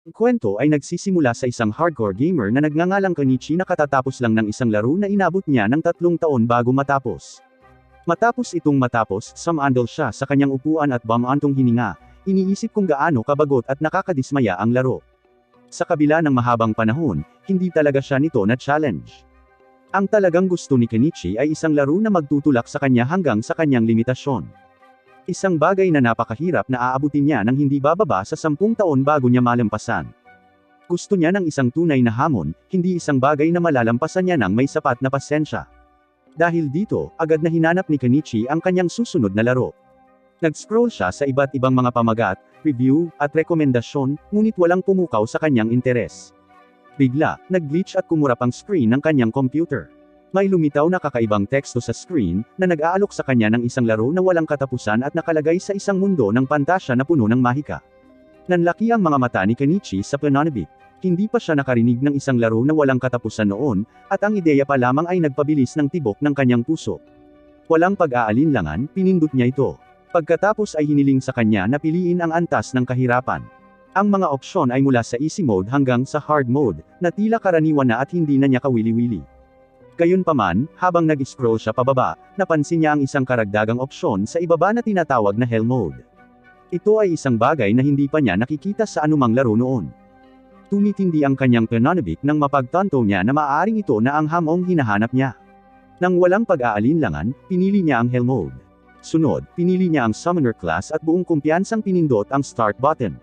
Ang kwento ay nagsisimula sa isang hardcore gamer na nagngangalang Kenichi na katatapos lang ng isang laro na inabot niya ng 3 taon bago matapos. Matapos, sumandal siya sa kanyang upuan at bumantong hininga, iniisip kung gaano kabagot at nakakadismaya ang laro. Sa kabila ng mahabang panahon, hindi talaga siya nito na challenge. Ang talagang gusto ni Kenichi ay isang laro na magtutulak sa kanya hanggang sa kanyang limitasyon. Isang bagay na napakahirap na aabutin niya nang hindi bababa sa 10 taon bago niya malampasan. Gusto niya ng isang tunay na hamon, hindi isang bagay na malalampasan niya nang may sapat na pasensya. Dahil dito, agad na hinanap ni Kenichi ang kanyang susunod na laro. Nag-scroll siya sa iba't ibang mga pamagat, review, at rekomendasyon, ngunit walang pumukaw sa kanyang interes. Bigla, nag-glitch at kumurap ang screen ng kanyang computer. May lumitaw na kakaibang teksto sa screen, na nag-aalok sa kanya ng isang laro na walang katapusan at nakalagay sa isang mundo ng pantasya na puno ng mahika. Nanlaki ang mga mata ni Kenichi sa pananabik. Hindi pa siya nakarinig ng isang laro na walang katapusan noon, at ang ideya pa lamang ay nagpabilis ng tibok ng kanyang puso. Walang pag-aalinlangan, pinindot niya ito. Pagkatapos ay hiniling sa kanya na piliin ang antas ng kahirapan. Ang mga opsyon ay mula sa easy mode hanggang sa hard mode, na tila karaniwan na at hindi na niya kawili-wili. Gayunpaman, habang nag-scroll siya pababa, napansin niya ang isang karagdagang opsyon sa ibaba na tinatawag na Hell Mode. Ito ay isang bagay na hindi pa niya nakikita sa anumang laro noon. Tumitindi ang kanyang pananabik nang mapagtanto niya na maaaring ito na ang hamong hinahanap niya. Nang walang pag-aalinlangan, pinili niya ang Hell Mode. Sunod, pinili niya ang Summoner class at buong kumpiyansang pinindot ang Start button.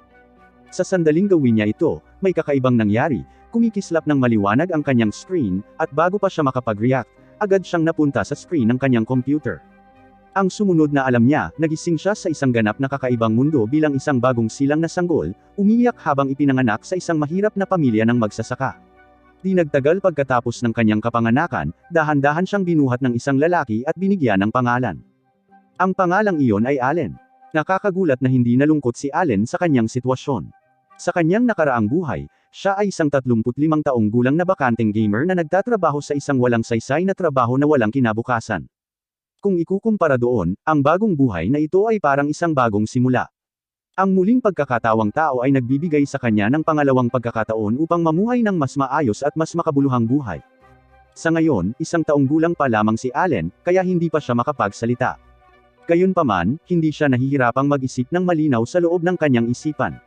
Sa sandaling gawin niya ito, may kakaibang nangyari. Kumikislap ng maliwanag ang kanyang screen, at bago pa siya makapag-react, agad siyang napunta sa screen ng kanyang computer. Ang sumunod na alam niya, nagising siya sa isang ganap na kakaibang mundo bilang isang bagong silang na sanggol, umiiyak habang ipinanganak sa isang mahirap na pamilya ng magsasaka. Di nagtagal pagkatapos ng kanyang kapanganakan, dahan-dahan siyang binuhat ng isang lalaki at binigyan ng pangalan. Ang pangalang iyon ay Allen. Nakakagulat na hindi nalungkot si Allen sa kanyang sitwasyon. Sa kanyang nakaraang buhay, siya ay isang 35 taong gulang na bakanteng gamer na nagtatrabaho sa isang walang saysay na trabaho na walang kinabukasan. Kung ikukumpara doon, ang bagong buhay na ito ay parang isang bagong simula. Ang muling pagkakatawang tao ay nagbibigay sa kanya ng pangalawang pagkakataon upang mamuhay ng mas maayos at mas makabuluhang buhay. Sa ngayon, 1 taong gulang pa lamang si Allen, kaya hindi pa siya makapagsalita. Gayunpaman, hindi siya nahihirapang mag-isip ng malinaw sa loob ng kanyang isipan.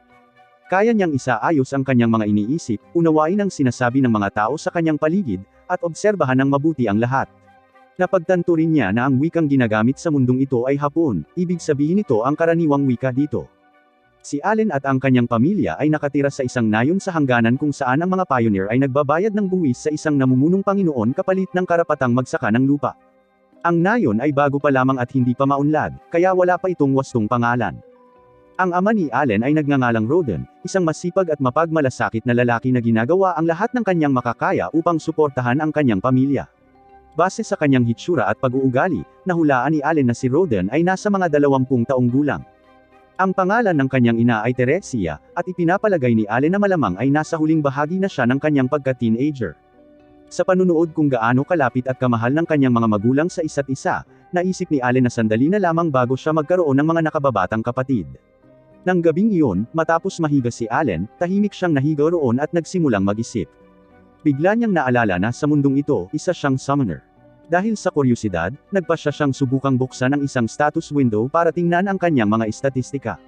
Kaya niyang isaayos ang kanyang mga iniisip, unawain ang sinasabi ng mga tao sa kanyang paligid, at obserbahan ng mabuti ang lahat. Napagtanto rin niya na ang wikang ginagamit sa mundong ito ay Hapon, ibig sabihin ito ang karaniwang wika dito. Si Allen at ang kanyang pamilya ay nakatira sa isang nayon sa hangganan kung saan ang mga pioneer ay nagbabayad ng buwis sa isang namumunong Panginoon kapalit ng karapatang magsaka ng lupa. Ang nayon ay bago pa lamang at hindi pa maunlad, kaya wala pa itong wastong pangalan. Ang ama ni Allen ay nagngangalang Roden, isang masipag at mapagmalasakit na lalaki na ginagawa ang lahat ng kanyang makakaya upang suportahan ang kanyang pamilya. Base sa kanyang hitsura at pag-uugali, nahulaan ni Allen na si Roden ay nasa mga 20 taong gulang. Ang pangalan ng kanyang ina ay Teresia, at ipinapalagay ni Allen na malamang ay nasa huling bahagi na siya ng kanyang pagka-teenager. Sa panunood kung gaano kalapit at kamahal ng kanyang mga magulang sa isa't isa, naisip ni Allen na sandali na lamang bago siya magkaroon ng mga nakababatang kapatid. Nang gabing iyon, matapos mahiga si Allen, tahimik siyang nahiga roon at nagsimulang mag-isip. Bigla niyang naalala na sa mundong ito, isa siyang summoner. Dahil sa kuryosidad, nagpasya siyang subukang buksan ang isang status window para tingnan ang kanyang mga estatistika.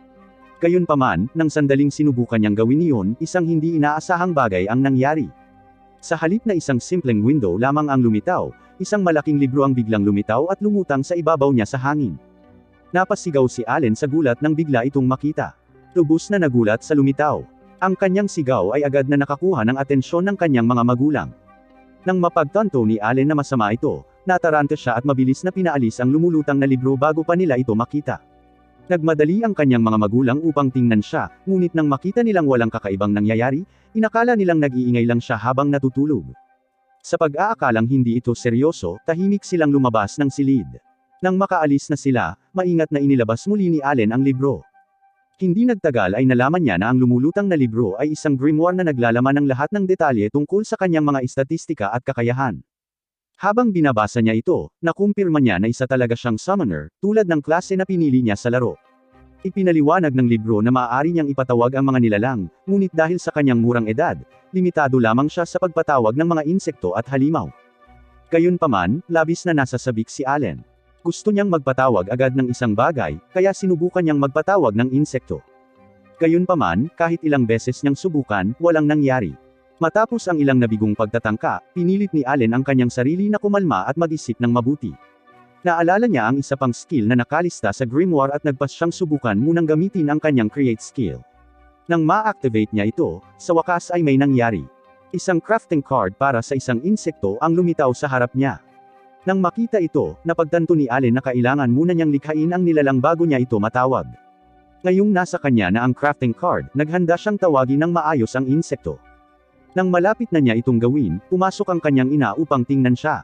Gayunpaman, nang sandaling sinubukan niyang gawin iyon, isang hindi inaasahang bagay ang nangyari. Sa halip na isang simpleng window lamang ang lumitaw, isang malaking libro ang biglang lumitaw at lumutang sa ibabaw niya sa hangin. Napasigaw si Allen sa gulat nang bigla itong makita. Lubos na nagulat sa lumitaw. Ang kanyang sigaw ay agad na nakakuha ng atensyon ng kanyang mga magulang. Nang mapagtanto ni Allen na masama ito, nataranta siya at mabilis na pinaalis ang lumulutang na libro bago pa nila ito makita. Nagmadali ang kanyang mga magulang upang tingnan siya, ngunit nang makita nilang walang kakaibang nangyayari, inakala nilang nag-iingay lang siya habang natutulog. Sa pag-aakalang hindi ito seryoso, tahimik silang lumabas ng silid. Nang makaalis na sila, maingat na inilabas muli ni Allen ang libro. Hindi nagtagal ay nalaman niya na ang lumulutang na libro ay isang grimoire na naglalaman ng lahat ng detalye tungkol sa kanyang mga estatistika at kakayahan. Habang binabasa niya ito, nakumpirma niya na isa talaga siyang summoner, tulad ng klase na pinili niya sa laro. Ipinaliwanag ng libro na maaari niyang ipatawag ang mga nilalang, ngunit dahil sa kanyang murang edad, limitado lamang siya sa pagpatawag ng mga insekto at halimaw. Gayunpaman, labis na nasasabik si Allen. Gusto niyang magpatawag agad ng isang bagay, kaya sinubukan niyang magpatawag ng insekto. Gayunpaman, kahit ilang beses niyang subukan, walang nangyari. Matapos ang ilang nabigong pagtatangka, pinilit ni Allen ang kanyang sarili na kumalma at mag-isip ng mabuti. Naalala niya ang isa pang skill na nakalista sa grimoire at nagpas siyang subukan munang gamitin ang kanyang create skill. Nang ma-activate niya ito, sa wakas ay may nangyari. Isang crafting card para sa isang insekto ang lumitaw sa harap niya. Nang makita ito, napagtanto ni Allen na kailangan muna niyang likhain ang nilalang bago niya ito matawag. Ngayong nasa kanya na ang crafting card, naghanda siyang tawagin ng maayos ang insekto. Nang malapit na niya itong gawin, pumasok ang kanyang ina upang tingnan siya.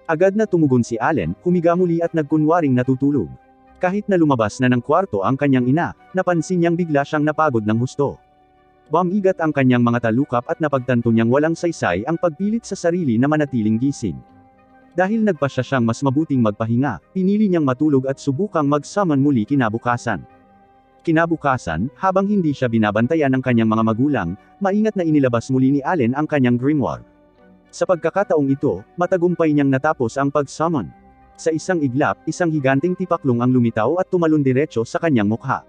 Agad na tumugon si Allen, humiga muli at nagkunwaring natutulog. Kahit na lumabas na ng kwarto ang kanyang ina, napansin niyang bigla siyang napagod ng husto. Bumigat ang kanyang mga talukap at napagtanto niyang walang saysay ang pagpilit sa sarili na manatiling gising. Dahil nagpasya siyang mas mabuting magpahinga, pinili niyang matulog at subukang mag-summon muli kinabukasan. Kinabukasan, habang hindi siya binabantayan ng kanyang mga magulang, maingat na inilabas muli ni Allen ang kanyang grimoire. Sa pagkakataong ito, matagumpay niyang natapos ang pag-summon. Sa isang iglap, isang higanting tipaklong ang lumitaw at tumalon diretso sa kanyang mukha.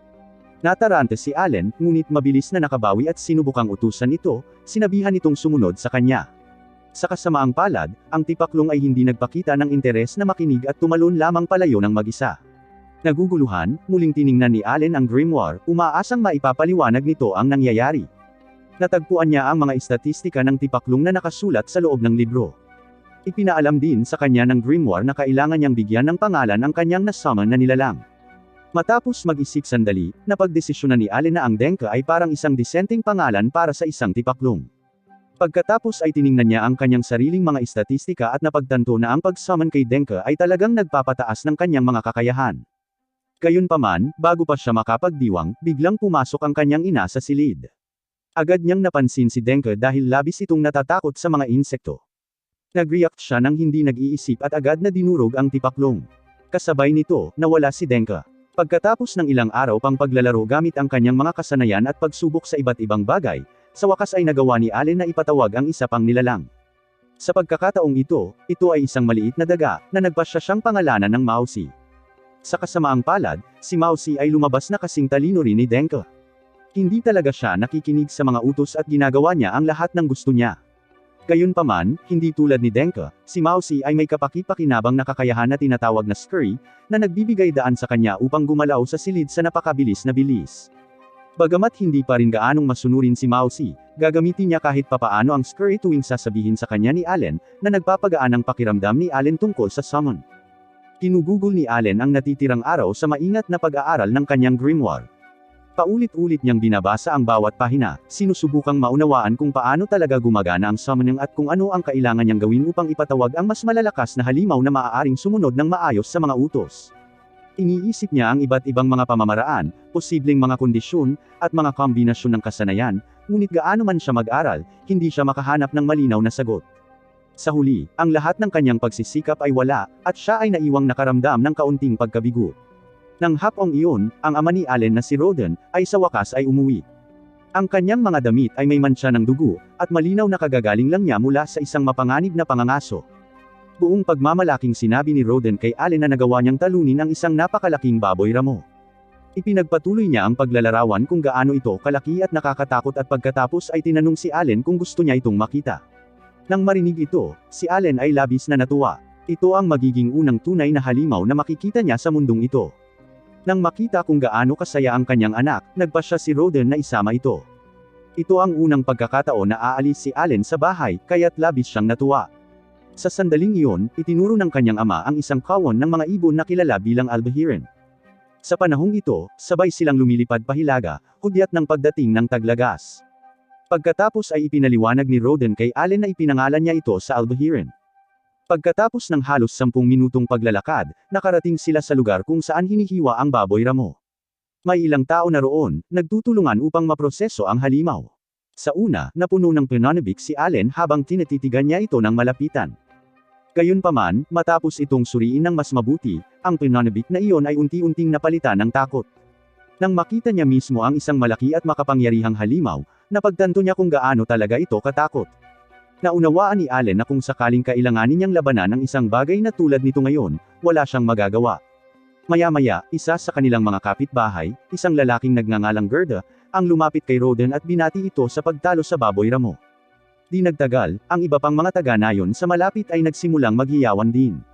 Natarante si Allen, ngunit mabilis na nakabawi at sinubukang utusan ito, sinabihan itong sumunod sa kanya. Sa kasamaang palad, ang tipaklong ay hindi nagpakita ng interes na makinig at tumalon lamang palayo ng mag-isa. Naguguluhan, muling tiningnan ni Allen ang grimoire, umaasang maipapaliwanag nito ang nangyayari. Natagpuan niya ang mga estatistika ng tipaklong na nakasulat sa loob ng libro. Ipinaalam din sa kanya ng grimoire na kailangan niyang bigyan ng pangalan ang kanyang na-summon na nilalang. Matapos mag-isip sandali, napagdesisyonan ni Allen na ang Denka ay parang isang disenteng pangalan para sa isang tipaklong. Pagkatapos ay tiningnan niya ang kanyang sariling mga estatistika at napagtanto na ang pag-summon kay Denka ay talagang nagpapataas ng kanyang mga kakayahan. Gayunpaman, bago pa siya makapagdiwang, biglang pumasok ang kanyang ina sa silid. Agad niyang napansin si Denka dahil labis itong natatakot sa mga insekto. Nag-react siya nang hindi nag-iisip at agad na dinurog ang tipaklong. Kasabay nito, nawala si Denka. Pagkatapos ng ilang araw pang paglalaro gamit ang kanyang mga kasanayan at pagsubok sa iba't ibang bagay, sa wakas ay nagawa ni Allen na ipatawag ang isa pang nilalang. Sa pagkakataong ito ay isang maliit na daga, na nagpasya siyang pangalanan ng Mausi. Sa kasamaang palad, si Mausi ay lumabas na kasing talino rin ni Denka. Hindi talaga siya nakikinig sa mga utos at ginagawa niya ang lahat ng gusto niya. Gayunpaman, hindi tulad ni Denka, si Mausi ay may kapaki-pakinabang na kakayahan na tinatawag na scurry, na nagbibigay daan sa kanya upang gumalaw sa silid sa napakabilis na bilis. Bagamat hindi pa rin gaanong masunurin si Mausi, gagamitin niya kahit papaano ang scurry tuwing sasabihin sa kanya ni Allen, na nagpapagaan ang pakiramdam ni Allen tungkol sa summon. Kinugugol ni Allen ang natitirang araw sa maingat na pag-aaral ng kanyang grimoire. Paulit-ulit niyang binabasa ang bawat pahina, sinusubukang maunawaan kung paano talaga gumagana ang summoning at kung ano ang kailangan niyang gawin upang ipatawag ang mas malalakas na halimaw na maaaring sumunod ng maayos sa mga utos. Iniisip niya ang iba't ibang mga pamamaraan, posibleng mga kondisyon, at mga kombinasyon ng kasanayan, ngunit gaano man siya mag-aral, hindi siya makahanap ng malinaw na sagot. Sa huli, ang lahat ng kanyang pagsisikap ay wala, at siya ay naiwang nakaramdam ng kaunting pagkabigo. Nang hapong iyon, ang ama ni Allen na si Roden, ay sa wakas ay umuwi. Ang kanyang mga damit ay may mantsa ng dugo, at malinaw na kagagaling lang niya mula sa isang mapanganib na pangangaso. Buong pagmamalaking sinabi ni Roden kay Allen na nagawa niyang talunin ang isang napakalaking baboy ramo. Ipinagpatuloy niya ang paglalarawan kung gaano ito kalaki at nakakatakot at pagkatapos ay tinanong si Allen kung gusto niya itong makita. Nang marinig ito, si Allen ay labis na natuwa. Ito ang magiging unang tunay na halimaw na makikita niya sa mundong ito. Nang makita kung gaano kasaya ang kanyang anak, nagpasya si Roden na isama ito. Ito ang unang pagkakataon na aalis si Allen sa bahay, kaya't labis siyang natuwa. Sa sandaling iyon, itinuro ng kanyang ama ang isang kawon ng mga ibon na kilala bilang albahiran. Sa panahong ito, sabay silang lumilipad pahilaga, hudyat ng pagdating ng taglagas. Pagkatapos ay ipinaliwanag ni Roden kay Allen na ipinangalan niya ito sa albahiran. Pagkatapos ng halos 10 minutong paglalakad, nakarating sila sa lugar kung saan hinihiwa ang baboy ramo. May ilang tao na roon, nagtutulungan upang maproseso ang halimaw. Sa una, napuno ng pananabik si Allen habang tinatitigan niya ito ng malapitan. Gayunpaman, matapos itong suriin ng mas mabuti, ang pananabik na iyon ay unti-unting napalitan ng takot. Nang makita niya mismo ang isang malaki at makapangyarihang halimaw, napagtanto niya kung gaano talaga ito katakot. Naunawaan ni Allen na kung sakaling kailanganin niyang labanan ang isang bagay na tulad nito ngayon, wala siyang magagawa. Maya-maya, isa sa kanilang mga kapitbahay, isang lalaking nagngangalang Gerda, ang lumapit kay Roden at binati ito sa pagtalo sa baboy ramo. Di nagtagal, ang iba pang mga taga-nayon sa malapit ay nagsimulang maghiyawan din.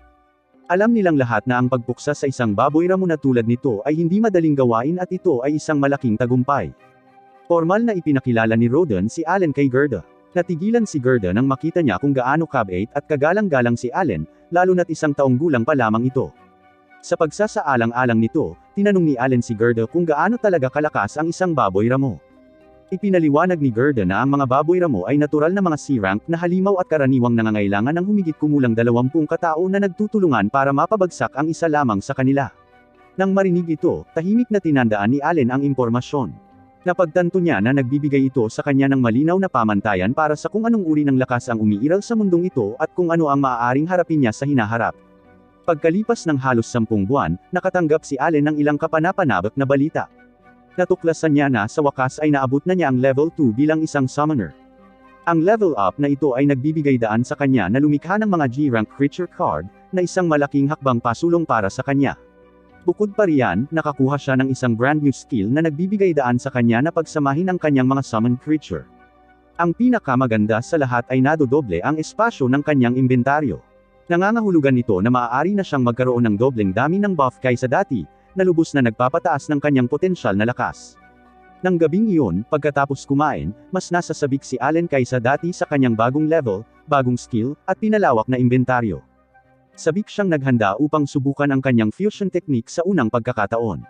Alam nilang lahat na ang pagpuksa sa isang baboy ramo na tulad nito ay hindi madaling gawain at ito ay isang malaking tagumpay. Formal na ipinakilala ni Roden si Allen kay Gerda. Natigilan si Gerda nang makita niya kung gaano kabait at kagalang-galang si Allen, lalo na't 1 taong gulang pa lamang ito. Sa pagsasaalang-alang nito, tinanong ni Allen si Gerda kung gaano talaga kalakas ang isang baboy ramo. Ipinaliwanag ni Gerda na ang mga baboy ramo ay natural na mga C-rank na halimaw at karaniwang nangangailangan ng humigit kumulang 20 katao na nagtutulungan para mapabagsak ang isa lamang sa kanila. Nang marinig ito, tahimik na tinandaan ni Allen ang impormasyon. Napagtanto niya na nagbibigay ito sa kanya ng malinaw na pamantayan para sa kung anong uri ng lakas ang umiiral sa mundong ito at kung ano ang maaaring harapin niya sa hinaharap. Pagkalipas ng halos 10 buwan, nakatanggap si Allen ng ilang kapanapanabik na balita. Natuklasan niya na sa wakas ay naabot na niya ang level 2 bilang isang summoner. Ang level up na ito ay nagbibigay daan sa kanya na lumikha ng mga G-rank creature card, na isang malaking hakbang pasulong para sa kanya. Bukod pa riyan, nakakuha siya ng isang brand new skill na nagbibigay daan sa kanya na pagsamahin ang kanyang mga summoned creature. Ang pinakamaganda sa lahat ay nadodoble ang espasyo ng kanyang inventaryo. Nangangahulugan nito na maaari na siyang magkaroon ng dobleng dami ng buff kaysa dati, na lubos na nagpapataas ng kanyang potensyal na lakas. Nang gabing iyon, pagkatapos kumain, mas nasasabik si Allen kaysa dati sa kanyang bagong level, bagong skill, at pinalawak na inventaryo. Sabik siyang naghanda upang subukan ang kanyang fusion technique sa unang pagkakataon.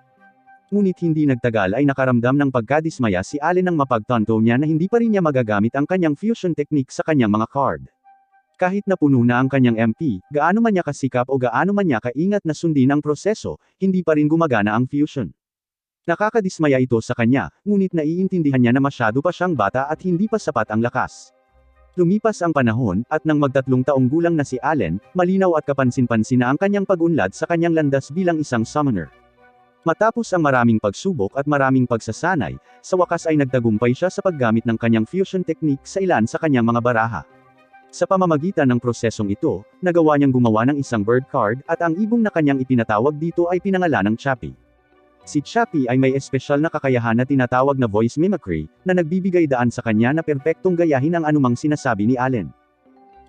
Ngunit hindi nagtagal ay nakaramdam ng pagkadismaya si Allen nang mapagtanto niya na hindi pa rin niya magagamit ang kanyang fusion technique sa kanyang mga card. Kahit na puno na ang kanyang MP, gaano man niya kasikap o gaano man niya kaingat na sundin ang proseso, hindi pa rin gumagana ang fusion. Nakakadismaya ito sa kanya, ngunit naiintindihan niya na masyado pa siyang bata at hindi pa sapat ang lakas. Lumipas ang panahon, at nang mag-3 taong gulang na si Allen, malinaw at kapansin-pansin na ang kanyang pag-unlad sa kanyang landas bilang isang summoner. Matapos ang maraming pagsubok at maraming pagsasanay, sa wakas ay nagtagumpay siya sa paggamit ng kanyang fusion technique sa ilan sa kanyang mga baraha. Sa pamamagitan ng prosesong ito, nagawa niyang gumawa ng isang bird card, at ang ibong na kanyang ipinatawag dito ay pinangalan ng Chappie. Si Chappie ay may espesyal na kakayahan na tinatawag na voice mimicry, na nagbibigay daan sa kanya na perpektong gayahin ang anumang sinasabi ni Allen.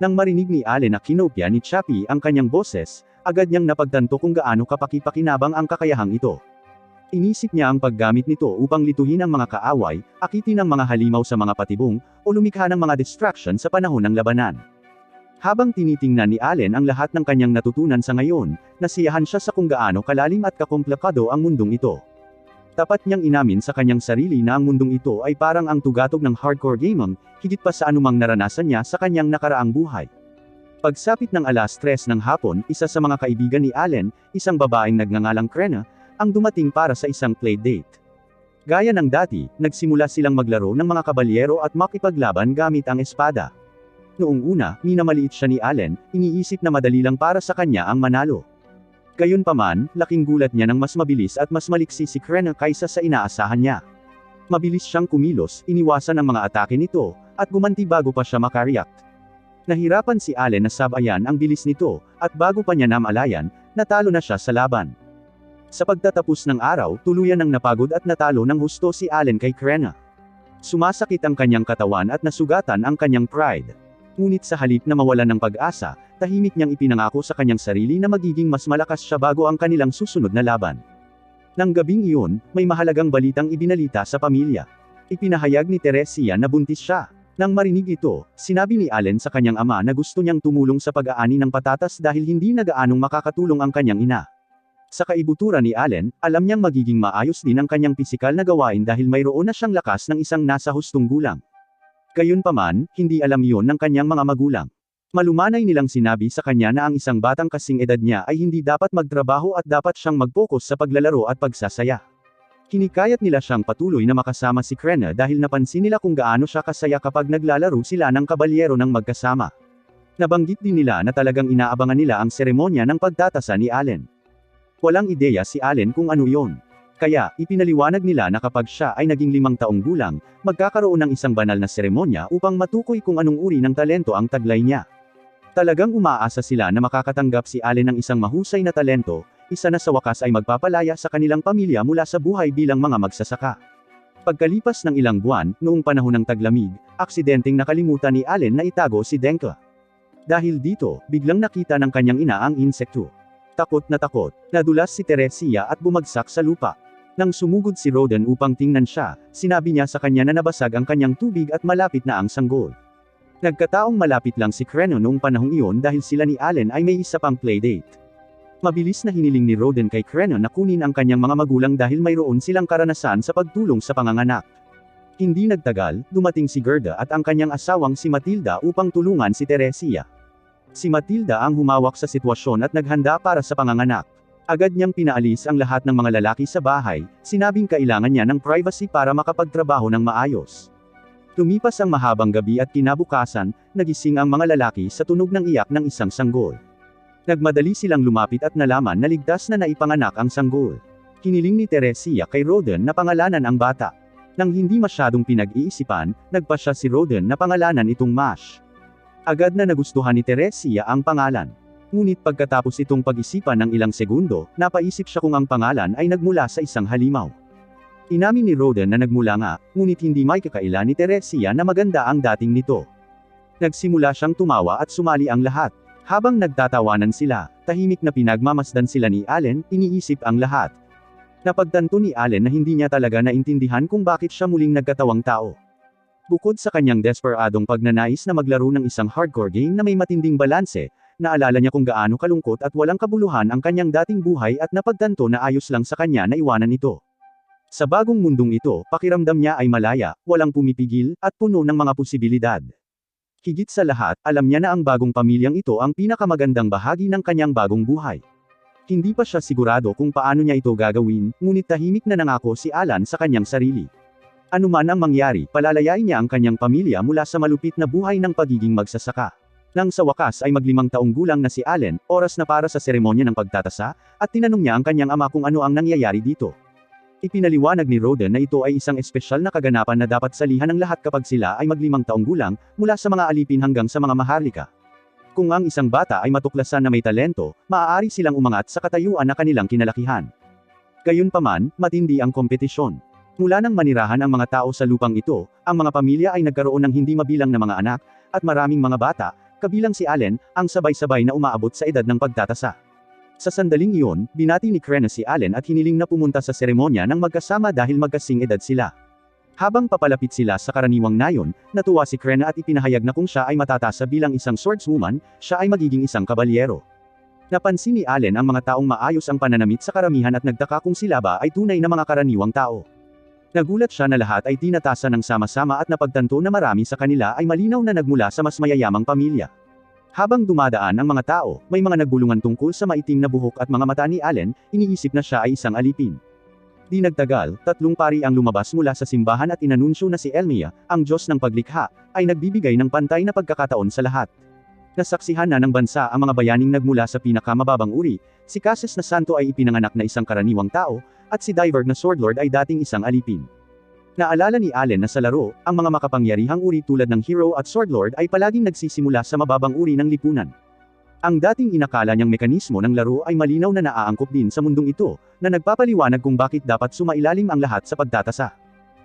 Nang marinig ni Allen na kinopya ni Chappie ang kanyang boses, agad niyang napagtanto kung gaano kapaki-pakinabang ang kakayahang ito. Inisip niya ang paggamit nito upang lituhin ang mga kaaway, akitin ang mga halimaw sa mga patibong, o lumikha ng mga distraction sa panahon ng labanan. Habang tinitingnan ni Allen ang lahat ng kanyang natutunan sa ngayon, nasiyahan siya sa kung gaano kalalim at kakomplikado ang mundong ito. Tapat niyang inamin sa kanyang sarili na ang mundong ito ay parang ang tugatog ng hardcore gaming, higit pa sa anumang naranasan niya sa kanyang nakaraang buhay. Pagsapit ng 3:00 ng hapon, isa sa mga kaibigan ni Allen, isang babaeng nagngangalang Krena, ang dumating para sa isang playdate. Gaya ng dati, nagsimula silang maglaro ng mga kabalyero at makipaglaban gamit ang espada. Noong una, minamaliit siya ni Allen, iniisip na madali lang para sa kanya ang manalo. Gayunpaman, laking gulat niya nang mas mabilis at mas maliksi si Krena kaysa sa inaasahan niya. Mabilis siyang kumilos, iniwasan ang mga atake nito, at gumanti bago pa siya makareact. Nahirapan si Allen na sabayan ang bilis nito, at bago pa niya namalayan, natalo na siya sa laban. Sa pagtatapos ng araw, tuluyan ng napagod at natalo ng husto si Allen kay Krena. Sumasakit ang kanyang katawan at nasugatan ang kanyang pride. Ngunit sa halip na mawalan ng pag-asa, tahimik niyang ipinangako sa kanyang sarili na magiging mas malakas siya bago ang kanilang susunod na laban. Nang gabing iyon, may mahalagang balitang ibinalita sa pamilya. Ipinahayag ni Teresia na buntis siya. Nang marinig ito, sinabi ni Allen sa kanyang ama na gusto niyang tumulong sa pag-aani ng patatas dahil hindi na gaanong makakatulong ang kanyang ina. Sa kaibuturan ni Allen, alam niyang magiging maayos din ang kanyang pisikal na gawain dahil mayroon na siyang lakas ng isang nasa hustong gulang. Gayunpaman, hindi alam iyon ng kanyang mga magulang. Malumanay nilang sinabi sa kanya na ang isang batang kasing edad niya ay hindi dapat magtrabaho at dapat siyang mag-focus sa paglalaro at pagsasaya. Hinikayat nila siyang patuloy na makasama si Krena dahil napansin nila kung gaano siya kasaya kapag naglalaro sila ng kabalyero ng magkasama. Nabanggit din nila na talagang inaabangan nila ang seremonya ng pagtatasa ni Allen. Walang ideya si Allen kung ano iyon. Kaya, ipinaliwanag nila na kapag siya ay naging 5 taong gulang, magkakaroon ng isang banal na seremonya upang matukoy kung anong uri ng talento ang taglay niya. Talagang umaasa sila na makakatanggap si Allen ng isang mahusay na talento, isa na sa wakas ay magpapalaya sa kanilang pamilya mula sa buhay bilang mga magsasaka. Pagkalipas ng ilang buwan, noong panahon ng taglamig, aksidenteng nakalimutan ni Allen na itago si Denka. Dahil dito, biglang nakita ng kanyang ina ang insekto. Takot, nadulas si Teresia at bumagsak sa lupa. Nang sumugod si Roden upang tingnan siya, sinabi niya sa kanya na nabasag ang kanyang tubig at malapit na ang sanggol. Nagkataong malapit lang si Krenon noong panahong iyon dahil sila ni Allen ay may isa pang playdate. Mabilis na hiniling ni Roden kay Krenon na kunin ang kanyang mga magulang dahil mayroon silang karanasan sa pagtulong sa panganganak. Hindi nagtagal, dumating si Gerda at ang kanyang asawang si Matilda upang tulungan si Teresia. Si Matilda ang humawak sa sitwasyon at naghanda para sa panganganak. Agad niyang pinaalis ang lahat ng mga lalaki sa bahay, sinabing kailangan niya ng privacy para makapagtrabaho ng maayos. Lumipas ang mahabang gabi at kinabukasan, nagising ang mga lalaki sa tunog ng iyak ng isang sanggol. Nagmadali silang lumapit at nalaman na ligtas na naipanganak ang sanggol. Hiniling ni Teresia kay Roden na pangalanan ang bata. Nang hindi masyadong pinag-iisipan, nagpasya si Roden na pangalanan itong Mash. Agad na nagustuhan ni Teresia ang pangalan. Ngunit pagkatapos itong pag-isipan ng ilang segundo, napaisip siya kung ang pangalan ay nagmula sa isang halimaw. Inamin ni Roden na nagmula nga, ngunit hindi may kakaila ni Teresia na maganda ang dating nito. Nagsimula siyang tumawa at sumali ang lahat. Habang nagtatawanan sila, tahimik na pinagmamasdan sila ni Allen, iniisip ang lahat. Napagtanto ni Allen na hindi niya talaga naintindihan kung bakit siya muling nagkatawang tao. Bukod sa kanyang desperadong pagnanais na maglaro ng isang hardcore game na may matinding balanse, naalala niya kung gaano kalungkot at walang kabuluhan ang kanyang dating buhay at napagtanto na ayos lang sa kanya na iwanan ito. Sa bagong mundong ito, pakiramdam niya ay malaya, walang pumipigil, at puno ng mga posibilidad. Higit sa lahat, alam niya na ang bagong pamilyang ito ang pinakamagandang bahagi ng kanyang bagong buhay. Hindi pa siya sigurado kung paano niya ito gagawin, ngunit tahimik na nangako si Alan sa kanyang sarili. Anuman ang mangyari, palalayain niya ang kanyang pamilya mula sa malupit na buhay ng pagiging magsasaka. Nang sa wakas ay mag-5 taong gulang na si Allen, oras na para sa seremonya ng pagtatasa, at tinanong niya ang kanyang ama kung ano ang nangyayari dito. Ipinaliwanag ni Roden na ito ay isang espesyal na kaganapan na dapat salihan ng lahat kapag sila ay mag-5 taong gulang, mula sa mga alipin hanggang sa mga maharlika. Kung ang isang bata ay matuklasan na may talento, maaari silang umangat sa katayuan na kanilang kinalakihan. Gayunpaman, matindi ang kompetisyon. Mula nang manirahan ang mga tao sa lupang ito, ang mga pamilya ay nagkaroon ng hindi mabilang na mga anak, at maraming mga bata, kabilang si Allen, ang sabay-sabay na umaabot sa edad ng pagtatasa. Sa sandaling iyon, binati ni Krenon si Allen at hiniling na pumunta sa seremonya ng magkasama dahil magkasing edad sila. Habang papalapit sila sa karaniwang nayon, natuwa si Krenon at ipinahayag na kung siya ay matatasa bilang isang swordswoman, siya ay magiging isang kabalyero. Napansin ni Allen ang mga taong maayos ang pananamit sa karamihan at nagtaka kung sila ba ay tunay na mga karaniwang tao. Nagulat siya na lahat ay tinatasa ng sama-sama at napagtanto na marami sa kanila ay malinaw na nagmula sa mas mayayamang pamilya. Habang dumadaan ang mga tao, may mga nagbulungan tungkol sa maitim na buhok at mga mata ni Allen, iniisip na siya ay isang alipin. Di nagtagal, 3 pari ang lumabas mula sa simbahan at inanunsyo na si Elmia, ang Diyos ng paglikha, ay nagbibigay ng pantay na pagkakataon sa lahat. Nasaksihan na ng bansa ang mga bayaning nagmula sa pinakamababang uri, si Cassius na santo ay ipinanganak na isang karaniwang tao, at si Diverg na swordlord ay dating isang alipin. Naalala ni Allen na sa laro, ang mga makapangyarihang uri tulad ng hero at swordlord ay palaging nagsisimula sa mababang uri ng lipunan. Ang dating inakala niyang mekanismo ng laro ay malinaw na naaangkop din sa mundong ito, na nagpapaliwanag kung bakit dapat sumailalim ang lahat sa pagtatasa.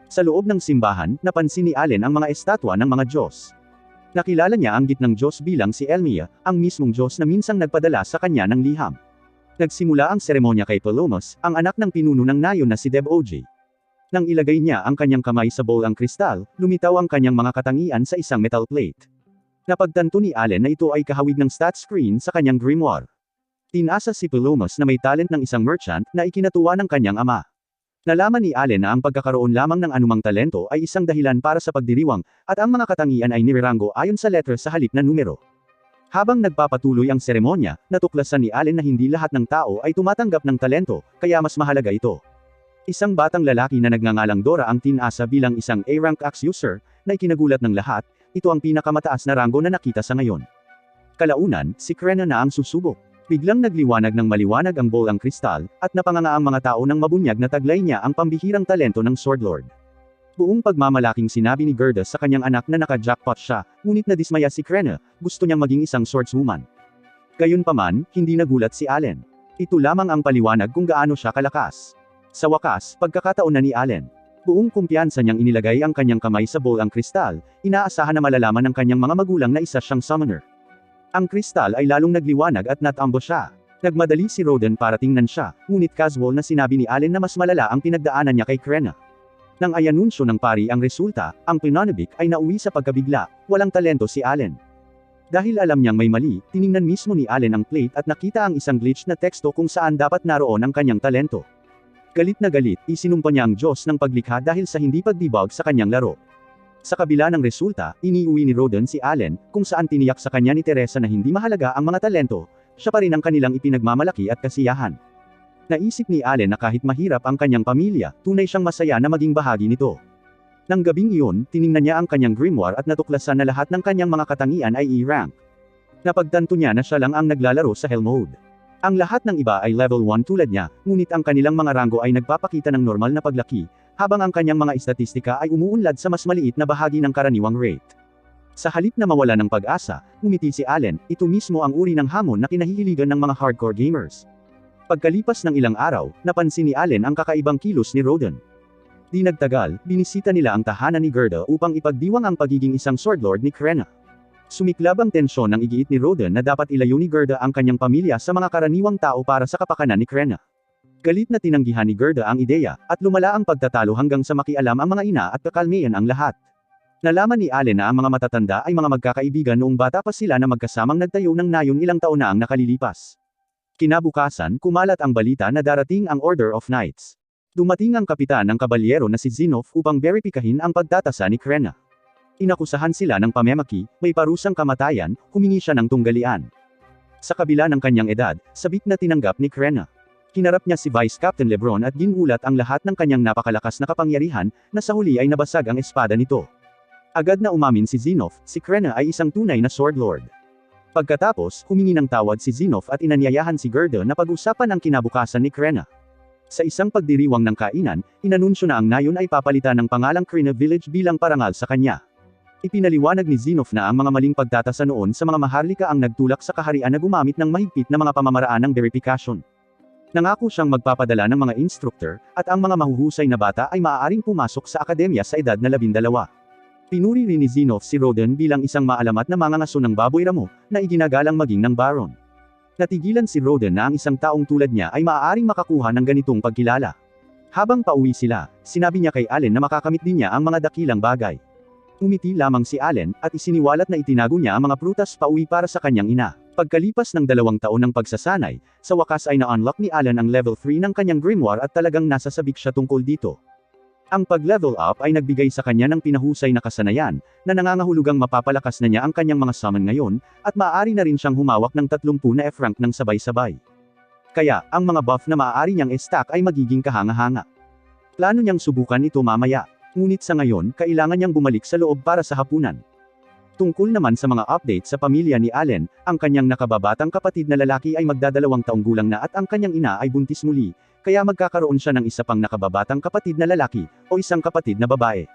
Sa loob ng simbahan, napansin ni Allen ang mga estatwa ng mga Diyos. Nakilala niya ang gitnang Diyos bilang si Elmia, ang mismong Diyos na minsang nagpadala sa kanya ng liham. Nagsimula ang seremonya kay Palomas, ang anak ng pinuno ng nayon na si Deb-OJ. Nang ilagay niya ang kanyang kamay sa bowl ang kristal, lumitaw ang kanyang mga katangian sa isang metal plate. Napagtanto ni Allen na ito ay kahawig ng stat screen sa kanyang grimoire. Tinasa si Palomas na may talent ng isang merchant na ikinatuwa ng kanyang ama. Nalaman ni Allen na ang pagkakaroon lamang ng anumang talento ay isang dahilan para sa pagdiriwang, at ang mga katangian ay nirerango ayon sa letter sa halip na numero. Habang nagpapatuloy ang seremonya, natuklasan ni Allen na hindi lahat ng tao ay tumatanggap ng talento, kaya mas mahalaga ito. Isang batang lalaki na nagngangalang Dora ang tinasa bilang isang A-rank axe user, na ikinagulat ng lahat, ito ang pinakamataas na ranggo na nakita sa ngayon. Kalaunan, si Krenon na ang susubok. Biglang nagliwanag ng maliwanag ang bolang kristal, at napanganga ang mga tao ng mabunyag na taglay niya ang pambihirang talento ng Swordlord. Buong pagmamalaking sinabi ni Gerda sa kanyang anak na naka-jackpot siya, ngunit nadismaya si Krenna, gusto niyang maging isang swordswoman. Gayunpaman, hindi nagulat si Allen. Ito lamang ang paliwanag kung gaano siya kalakas. Sa wakas, pagkakataon na ni Allen. Buong kumpiyansa niyang inilagay ang kanyang kamay sa bolang kristal, inaasahan na malalaman ng kanyang mga magulang na isa siyang summoner. Ang kristal ay lalong nagliwanag at natambo siya. Nagmadali si Roden para tingnan siya, ngunit casual na sinabi ni Allen na mas malala ang pinagdaanan niya kay Krenna. Nang ay anunsyo ng pari ang resulta, ang Pinonibik ay nauwi sa pagkabigla, walang talento si Allen. Dahil alam niyang may mali, tiningnan mismo ni Allen ang plate at nakita ang isang glitch na teksto kung saan dapat naroon ang kanyang talento. Galit na galit, isinumpa niya ang Diyos ng paglikha dahil sa hindi pagdibag sa kanyang laro. Sa kabila ng resulta, iniuwi ni Roden si Allen, kung saan tiniyak sa kanya ni Teresa na hindi mahalaga ang mga talento, siya pa rin ang kanilang ipinagmamalaki at kasiyahan. Naisip ni Allen na kahit mahirap ang kanyang pamilya, tunay siyang masaya na maging bahagi nito. Nang gabing iyon, tiningnan niya ang kanyang grimoire at natuklasan na lahat ng kanyang mga katangian ay E-rank. Napagtanto niya na siya lang ang naglalaro sa Hell Mode. Ang lahat ng iba ay level 1 tulad niya, ngunit ang kanilang mga ranggo ay nagpapakita ng normal na paglaki, habang ang kanyang mga estatistika ay umuunlad sa mas maliit na bahagi ng karaniwang rate. Sa halip na mawala ng pag-asa, umiti si Allen, ito mismo ang uri ng hamon na kinahihiligan ng mga hardcore gamers. Pagkalipas ng ilang araw, napansin ni Allen ang kakaibang kilos ni Roden. Di nagtagal, binisita nila ang tahanan ni Gerda upang ipagdiwang ang pagiging isang swordlord ni Krenna. Sumiklab ang tensyon ng igiit ni Roden na dapat ilayo ni Gerda ang kanyang pamilya sa mga karaniwang tao para sa kapakanan ni Krenna. Galit na tinanggihan ni Gerda ang ideya, at lumala ang pagtatalo hanggang sa makialam ang mga ina at kakalmeyan ang lahat. Nalaman ni Allen na ang mga matatanda ay mga magkakaibigan noong bata pa sila na magkasamang nagtayo ng nayon ilang taon na ang nakalilipas. Kinabukasan, kumalat ang balita na darating ang Order of Knights. Dumating ang kapitan ng kabalyero na si Zinov upang beripikahin ang pagtatasa ni Krenna. Inakusahan sila ng pamemaki, may parusang kamatayan, humingi siya ng tunggalian. Sa kabila ng kanyang edad, sabik na tinanggap ni Krenna. Hinarap niya si Vice Captain Lebron at ginulat ang lahat ng kanyang napakalakas na kapangyarihan, na sa huli ay nabasag ang espada nito. Agad na umamin si Zinov, si Krenna ay isang tunay na swordlord. Pagkatapos, humingi ng tawad si Zinov at inanyayahan si Gerda na pag-usapan ang kinabukasan ni Krenna. Sa isang pagdiriwang ng kainan, inanunsyo na ang nayon ay papalitan ng pangalang Krenna Village bilang parangal sa kanya. Ipinaliwanag ni Zinov na ang mga maling pagtatasa noon sa mga maharlika ang nagtulak sa kaharian na gumamit ng mahigpit na mga pamamaraan ng verification. Nangako siyang magpapadala ng mga instructor, at ang mga mahuhusay na bata ay maaaring pumasok sa akademya sa edad na 12. Pinuri rin ni Zinov si Roden bilang isang maalamat na mangangaso ng baboy ramo, na iginagalang maging ng baron. Natigilan si Roden na ang isang taong tulad niya ay maaaring makakuha ng ganitong pagkilala. Habang pauwi sila, sinabi niya kay Allen na makakamit din niya ang mga dakilang bagay. Umiti lamang si Allen, at isiniwalat na itinago niya ang mga prutas pauwi para sa kanyang ina. Pagkalipas ng 2 taon ng pagsasanay, sa wakas ay na-unlock ni Allen ang level 3 ng kanyang grimoire at talagang nasasabik siya tungkol dito. Ang pag-level up ay nagbigay sa kanya ng pinahusay na kasanayan, na nangangahulugang mapapalakas na niya ang kanyang mga summon ngayon, at maaari na rin siyang humawak ng 30 na F-rank ng sabay-sabay. Kaya, ang mga buff na maaari niyang stack ay magiging kahanga-hanga. Plano niyang subukan ito mamaya, ngunit sa ngayon, kailangan niyang bumalik sa loob para sa hapunan. Tungkol naman sa mga update sa pamilya ni Allen, ang kanyang nakababatang kapatid na lalaki ay magdadalawang taong gulang na at ang kanyang ina ay buntis muli, kaya magkakaroon siya ng isa pang nakababatang kapatid na lalaki, o isang kapatid na babae.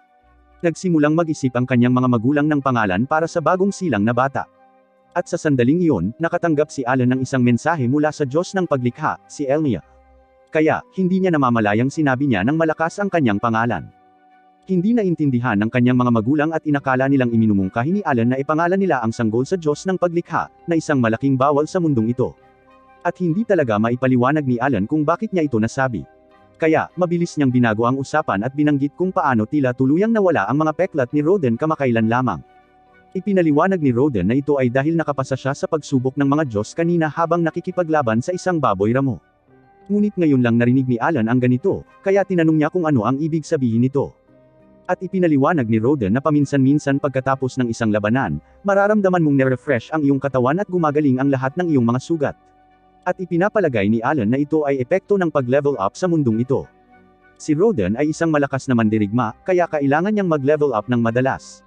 Nagsimulang mag-isip ang kanyang mga magulang ng pangalan para sa bagong silang na bata. At sa sandaling iyon, nakatanggap si Allen ng isang mensahe mula sa Diyos ng paglikha, si Elmia. Kaya, hindi niya namamalayang sinabi niya ng malakas ang kanyang pangalan. Hindi naintindihan ng kanyang mga magulang at inakala nilang iminumungkahi ni Allen na ipangalan nila ang sanggol sa Diyos ng paglikha, na isang malaking bawal sa mundong ito. At hindi talaga maipaliwanag ni Allen kung bakit niya ito nasabi. Kaya, mabilis niyang binago ang usapan at binanggit kung paano tila tuluyang nawala ang mga peklat ni Roden kamakailan lamang. Ipinaliwanag ni Roden na ito ay dahil nakapasa siya sa pagsubok ng mga Diyos kanina habang nakikipaglaban sa isang baboy ramo. Ngunit ngayon lang narinig ni Allen ang ganito, kaya tinanong niya kung ano ang ibig sabihin nito. At ipinaliwanag ni Roden na paminsan-minsan pagkatapos ng isang labanan, mararamdaman mong nare-refresh ang iyong katawan at gumagaling ang lahat ng iyong mga sugat. At ipinapalagay ni Allen na ito ay epekto ng pag-level up sa mundong ito. Si Roden ay isang malakas na mandirigma, kaya kailangan niyang mag-level up ng madalas.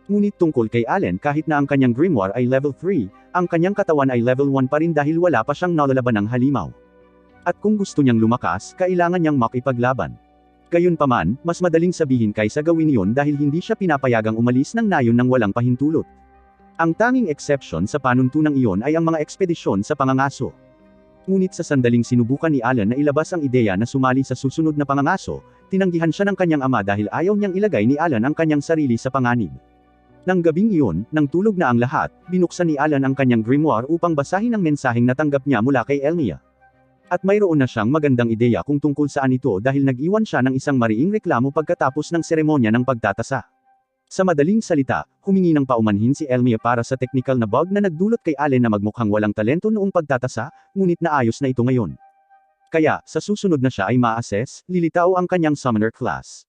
Ngunit tungkol kay Allen kahit na ang kanyang grimoire ay level 3, ang kanyang katawan ay level 1 pa rin dahil wala pa siyang nalalaban ng halimaw. At kung gusto niyang lumakas, kailangan niyang makipaglaban. Gayunpaman, mas madaling sabihin kaysa gawin iyon dahil hindi siya pinapayagang umalis ng nayon ng walang pahintulot. Ang tanging exception sa panuntunang iyon ay ang mga ekspedisyon sa pangangaso. Ngunit sa sandaling sinubukan ni Allen na ilabas ang ideya na sumali sa susunod na pangangaso, tinanggihan siya ng kanyang ama dahil ayaw niyang ilagay ni Allen ang kanyang sarili sa panganib. Nang gabing iyon, nang tulog na ang lahat, binuksan ni Allen ang kanyang grimoire upang basahin ang mensaheng natanggap niya mula kay Elmia. At mayroon na siyang magandang ideya kung tungkol saan ito dahil nag-iwan siya ng isang mariing reklamo pagkatapos ng seremonya ng pagtatasa. Sa madaling salita, humingi ng paumanhin si Elmia para sa technical na bug na nagdulot kay Allen na magmukhang walang talento noong pagtatasa, ngunit naayos na ito ngayon. Kaya, sa susunod na siya ay ma-assess, lilitaw ang kanyang summoner class.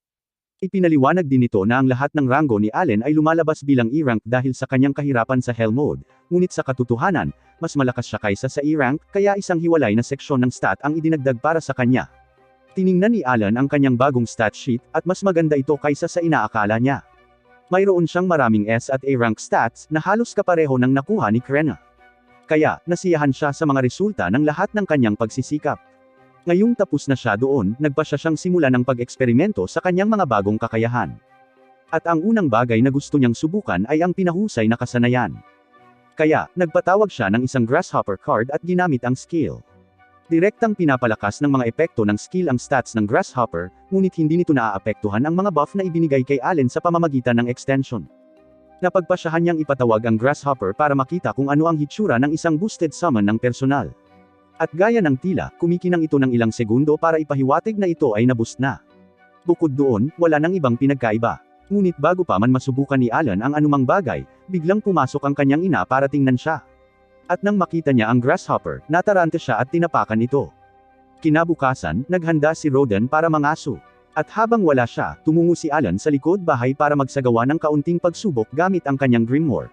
Ipinaliwanag din ito na ang lahat ng ranggo ni Allen ay lumalabas bilang E-rank dahil sa kanyang kahirapan sa Hell mode, ngunit sa katotohanan, mas malakas siya kaysa sa E-rank, kaya isang hiwalay na seksyon ng stat ang idinagdag para sa kanya. Tiningnan ni Allen ang kanyang bagong stat sheet, at mas maganda ito kaysa sa inaakala niya. Mayroon siyang maraming S at A-rank stats na halos kapareho ng nakuha ni Krena. Kaya, nasiyahan siya sa mga resulta ng lahat ng kanyang pagsisikap. Ngayong tapos na siya doon, nagpa siya siyang simula ng pag-eksperimento sa kanyang mga bagong kakayahan. At ang unang bagay na gusto niyang subukan ay ang pinahusay na kasanayan. Kaya, nagpatawag siya ng isang grasshopper card at ginamit ang skill. Direktang pinapalakas ng mga epekto ng skill ang stats ng grasshopper, ngunit hindi nito naaapektuhan ang mga buff na ibinigay kay Allen sa pamamagitan ng extension. Napagpasyahan niyang ipatawag ang grasshopper para makita kung ano ang hitsura ng isang boosted summon ng personal. At gaya ng tila, kumikinang ito ng ilang segundo para ipahiwatig na ito ay naboost na. Bukod doon, wala nang ibang pinagkaiba. Ngunit bago pa man masubukan ni Allen ang anumang bagay, biglang pumasok ang kanyang ina para tingnan siya. At nang makita niya ang grasshopper, natarante siya at tinapakan ito. Kinabukasan, naghanda si Rodan para mangaso. At habang wala siya, tumungo si Allen sa likod bahay para magsagawa ng kaunting pagsubok gamit ang kanyang grimoire.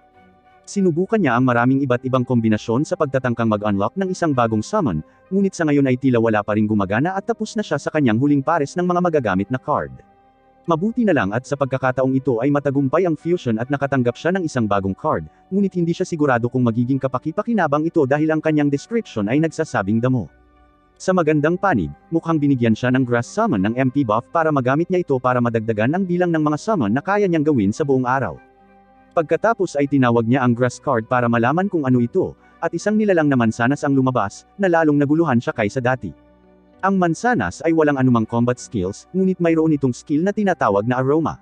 Sinubukan niya ang maraming iba't ibang kombinasyon sa pagtatangkang mag-unlock ng isang bagong summon, ngunit sa ngayon ay tila wala pa ring gumagana at tapos na siya sa kanyang huling pares ng mga magagamit na card. Mabuti na lang at sa pagkakataong ito ay matagumpay ang fusion at nakatanggap siya ng isang bagong card, ngunit hindi siya sigurado kung magiging kapaki-pakinabang ito dahil ang kanyang description ay nagsasabing damo. Sa magandang panig, mukhang binigyan siya ng grass summon ng MP buff para magamit niya ito para madagdagan ang bilang ng mga summon na kaya niyang gawin sa buong araw. Pagkatapos ay tinawag niya ang grass card para malaman kung ano ito, at isang nilalang na mansanas ang lumabas, na lalong naguluhan siya kaysa dati. Ang mansanas ay walang anumang combat skills, ngunit mayroon itong skill na tinatawag na aroma.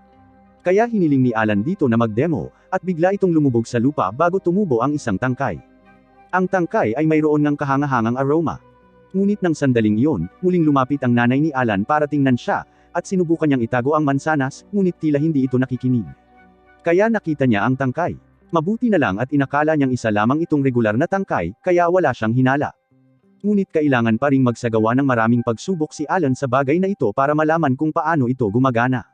Kaya hiniling ni Alan dito na mag-demo, at bigla itong lumubog sa lupa bago tumubo ang isang tangkay. Ang tangkay ay mayroon ng kahangahangang aroma. Ngunit nang sandaling iyon, muling lumapit ang nanay ni Alan para tingnan siya, at sinubukan niyang itago ang mansanas, ngunit tila hindi ito nakikinig. Kaya nakita niya ang tangkay. Mabuti na lang at inakala niyang isa lamang itong regular na tangkay, kaya wala siyang hinala. Ngunit kailangan pa ring magsagawa ng maraming pagsubok si Alan sa bagay na ito para malaman kung paano ito gumagana.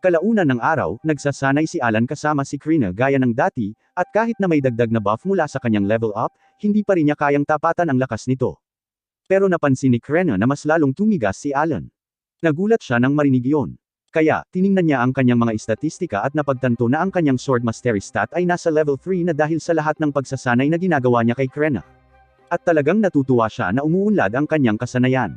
Kalaunan ng araw, nagsasanay si Alan kasama si Krena gaya ng dati, at kahit na may dagdag na buff mula sa kanyang level up, hindi pa rin niya kayang tapatan ang lakas nito. Pero napansin ni Krena na mas lalong tumigas si Alan. Nagulat siya nang marinig iyon. Kaya, tiningnan niya ang kanyang mga istatistika at napagtanto na ang kanyang sword mastery stat ay nasa level 3 na dahil sa lahat ng pagsasanay na ginagawa niya kay Krena. At talagang natutuwa siya na umuunlad ang kanyang kasanayan.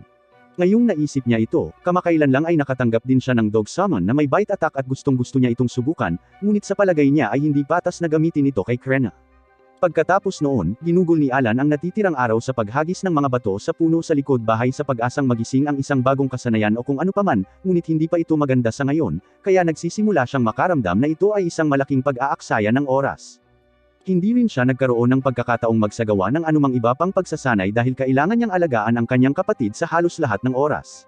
Ngayong naisip niya ito, kamakailan lang ay nakatanggap din siya ng dog summon na may bite attack at gustong-gusto niya itong subukan, ngunit sa palagay niya ay hindi patas na gamitin ito kay Krena. Pagkatapos noon, ginugol ni Alan ang natitirang araw sa paghagis ng mga bato sa puno sa likod bahay sa pag-asang magising ang isang bagong kasanayan o kung ano paman, ngunit hindi pa ito maganda sa ngayon, kaya nagsisimula siyang makaramdam na ito ay isang malaking pag-aaksaya ng oras. Hindi rin siya nagkaroon ng pagkakataong magsagawa ng anumang iba pang pagsasanay dahil kailangan niyang alagaan ang kanyang kapatid sa halos lahat ng oras.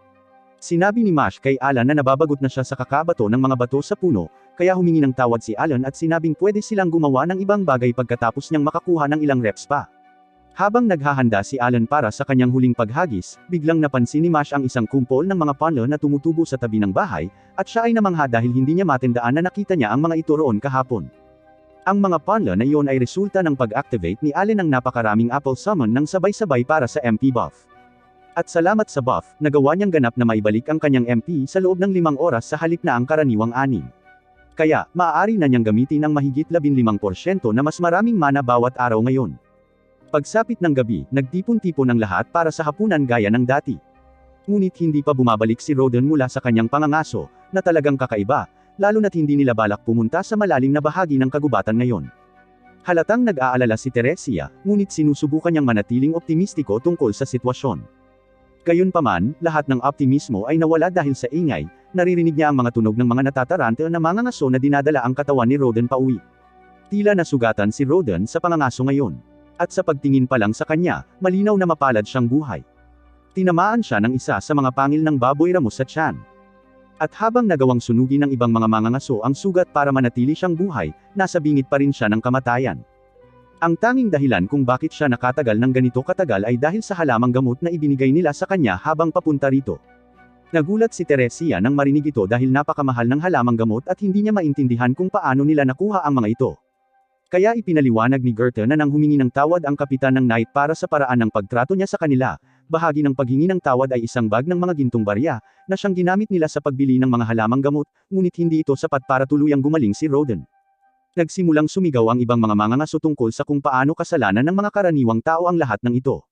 Sinabi ni Mash kay Alan na nababagot na siya sa kakabato ng mga bato sa puno, kaya humingi ng tawad si Alan at sinabing pwede silang gumawa ng ibang bagay pagkatapos niyang makakuha ng ilang reps pa. Habang naghahanda si Alan para sa kanyang huling paghagis, biglang napansin ni Mash ang isang kumpol ng mga panlo na tumutubo sa tabi ng bahay, at siya ay namangha dahil hindi niya matandaan na nakita niya ang mga ito roon kahapon. Ang mga panlo na iyon ay resulta ng pag-activate ni Allen ng napakaraming apple summon ng sabay-sabay para sa MP buff. At salamat sa buff, nagawa niyang ganap na maibalik ang kanyang MP sa loob ng 5 oras sa halip na ang karaniwang 6. Kaya, maaari na niyang gamitin ang mahigit 15% na mas maraming mana bawat araw ngayon. Pagsapit ng gabi, nagtipon-tipon ang lahat para sa hapunan gaya ng dati. Ngunit hindi pa bumabalik si Roden mula sa kanyang pangangaso, na talagang kakaiba, lalo na't hindi nila balak pumunta sa malalim na bahagi ng kagubatan ngayon. Halatang nag-aalala si Teresia, ngunit sinusubukan niyang manatiling optimistiko tungkol sa sitwasyon. Gayunpaman, lahat ng optimismo ay nawala dahil sa ingay, naririnig niya ang mga tunog ng mga natataranta na mga ngaso na dinadala ang katawan ni Roden pauwi. Tila nasugatan si Roden sa pangangaso ngayon. At sa pagtingin pa lang sa kanya, malinaw na mapalad siyang buhay. Tinamaan siya ng isa sa mga pangil ng baboy ramo sa tiyan. At habang nagawang sunugin ng ibang mga mangangaso ang sugat para manatili siyang buhay, nasa bingit pa rin siya ng kamatayan. Ang tanging dahilan kung bakit siya nakatagal ng ganito katagal ay dahil sa halamang gamot na ibinigay nila sa kanya habang papunta rito. Nagulat si Teresia nang marinig ito dahil napakamahal ng halamang gamot at hindi niya maintindihan kung paano nila nakuha ang mga ito. Kaya ipinaliwanag ni Goethe na nang humingi ng tawad ang kapitan ng Knight para sa paraan ng pagtrato niya sa kanila, bahagi ng paghingi ng tawad ay isang bag ng mga gintong barya, na siyang ginamit nila sa pagbili ng mga halamang gamot, ngunit hindi ito sapat para tuluyang gumaling si Roden. Nagsimulang sumigaw ang ibang mga mangangaso tungkol sa kung paano kasalanan ng mga karaniwang tao ang lahat ng ito.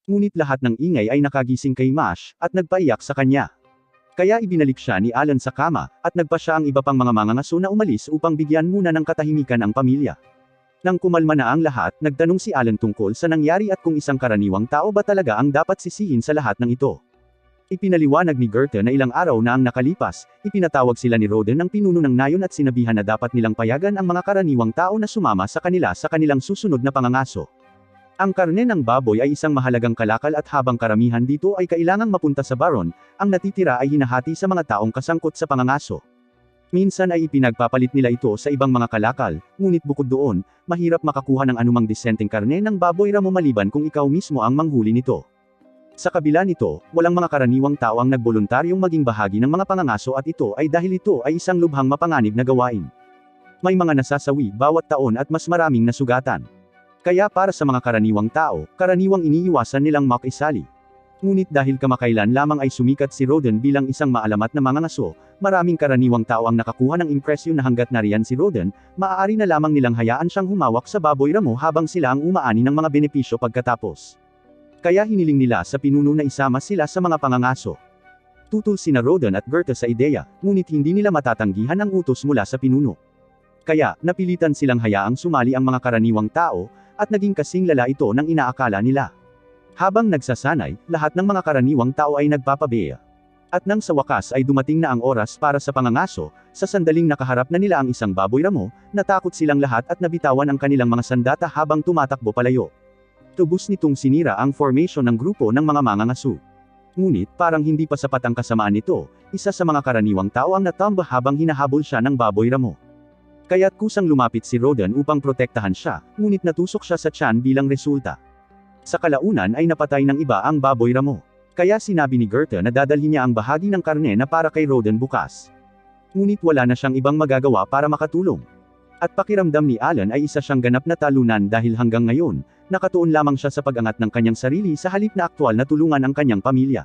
Ngunit lahat ng ingay ay nakagising kay Mash, at nagpaiyak sa kanya. Kaya ibinalik siya ni Alan sa kama, at nagpa siya ang iba pang mga mangangaso na umalis upang bigyan muna ng katahimikan ang pamilya. Nang kumalma na ang lahat, nagtanong si Alan tungkol sa nangyari at kung isang karaniwang tao ba talaga ang dapat sisihin sa lahat ng ito. Ipinaliwanag ni Goethe na ilang araw na ang nakalipas, ipinatawag sila ni Roden ng pinuno ng nayon at sinabihan na dapat nilang payagan ang mga karaniwang tao na sumama sa kanilang susunod na pangangaso. Ang karne ng baboy ay isang mahalagang kalakal at habang karamihan dito ay kailangang mapunta sa baron, ang natitira ay hinahati sa mga taong kasangkot sa pangangaso. Minsan ay ipinagpapalit nila ito sa ibang mga kalakal, ngunit bukod doon, mahirap makakuha ng anumang disenteng karne ng baboy ramo maliban kung ikaw mismo ang manghuli nito. Sa kabila nito, walang mga karaniwang tao ang nagboluntaryong maging bahagi ng mga pangangaso at ito ay dahil ito ay isang lubhang mapanganib na gawain. May mga nasasawi bawat taon at mas maraming nasugatan. Kaya para sa mga karaniwang tao, karaniwang iniiwasan nilang makisali. Ngunit dahil kamakailan lamang ay sumikat si Roden bilang isang maalamat na mangangaso, maraming karaniwang tao ang nakakuha ng impresyon na hanggat nariyan si Roden, maaari na lamang nilang hayaan siyang humawak sa baboy ramo habang sila ang umaani ng mga benepisyo pagkatapos. Kaya hiniling nila sa pinuno na isama sila sa mga pangangaso. Tutol sina Roden at Goethe sa ideya, ngunit hindi nila matatanggihan ang utos mula sa pinuno. Kaya, napilitan silang hayaang sumali ang mga karaniwang tao, at naging kasing lala ito ng inaakala nila. Habang nagsasanay, lahat ng mga karaniwang tao ay nagpapabeya. At nang sa wakas ay dumating na ang oras para sa pangangaso, sa sandaling nakaharap na nila ang isang baboy ramo, natakot silang lahat at nabitawan ang kanilang mga sandata habang tumatakbo palayo. Tubos nitong sinira ang formation ng grupo ng mga mangangaso. Ngunit parang hindi pa sapat ang kasamaan nito, isa sa mga karaniwang tao ang natamba habang hinahabol siya ng baboy ramo. Kaya't kusang lumapit si Roden upang protektahan siya, ngunit natusok siya sa tiyan bilang resulta. Sa kalaunan ay napatay ng iba ang baboy ramo. Kaya sinabi ni Goethe na dadalhin niya ang bahagi ng karne na para kay Roden bukas. Ngunit wala na siyang ibang magagawa para makatulong. At pakiramdam ni Alan ay isa siyang ganap na talunan dahil hanggang ngayon, nakatuon lamang siya sa pag-angat ng kanyang sarili sa halip na aktwal na tulungan ang kanyang pamilya.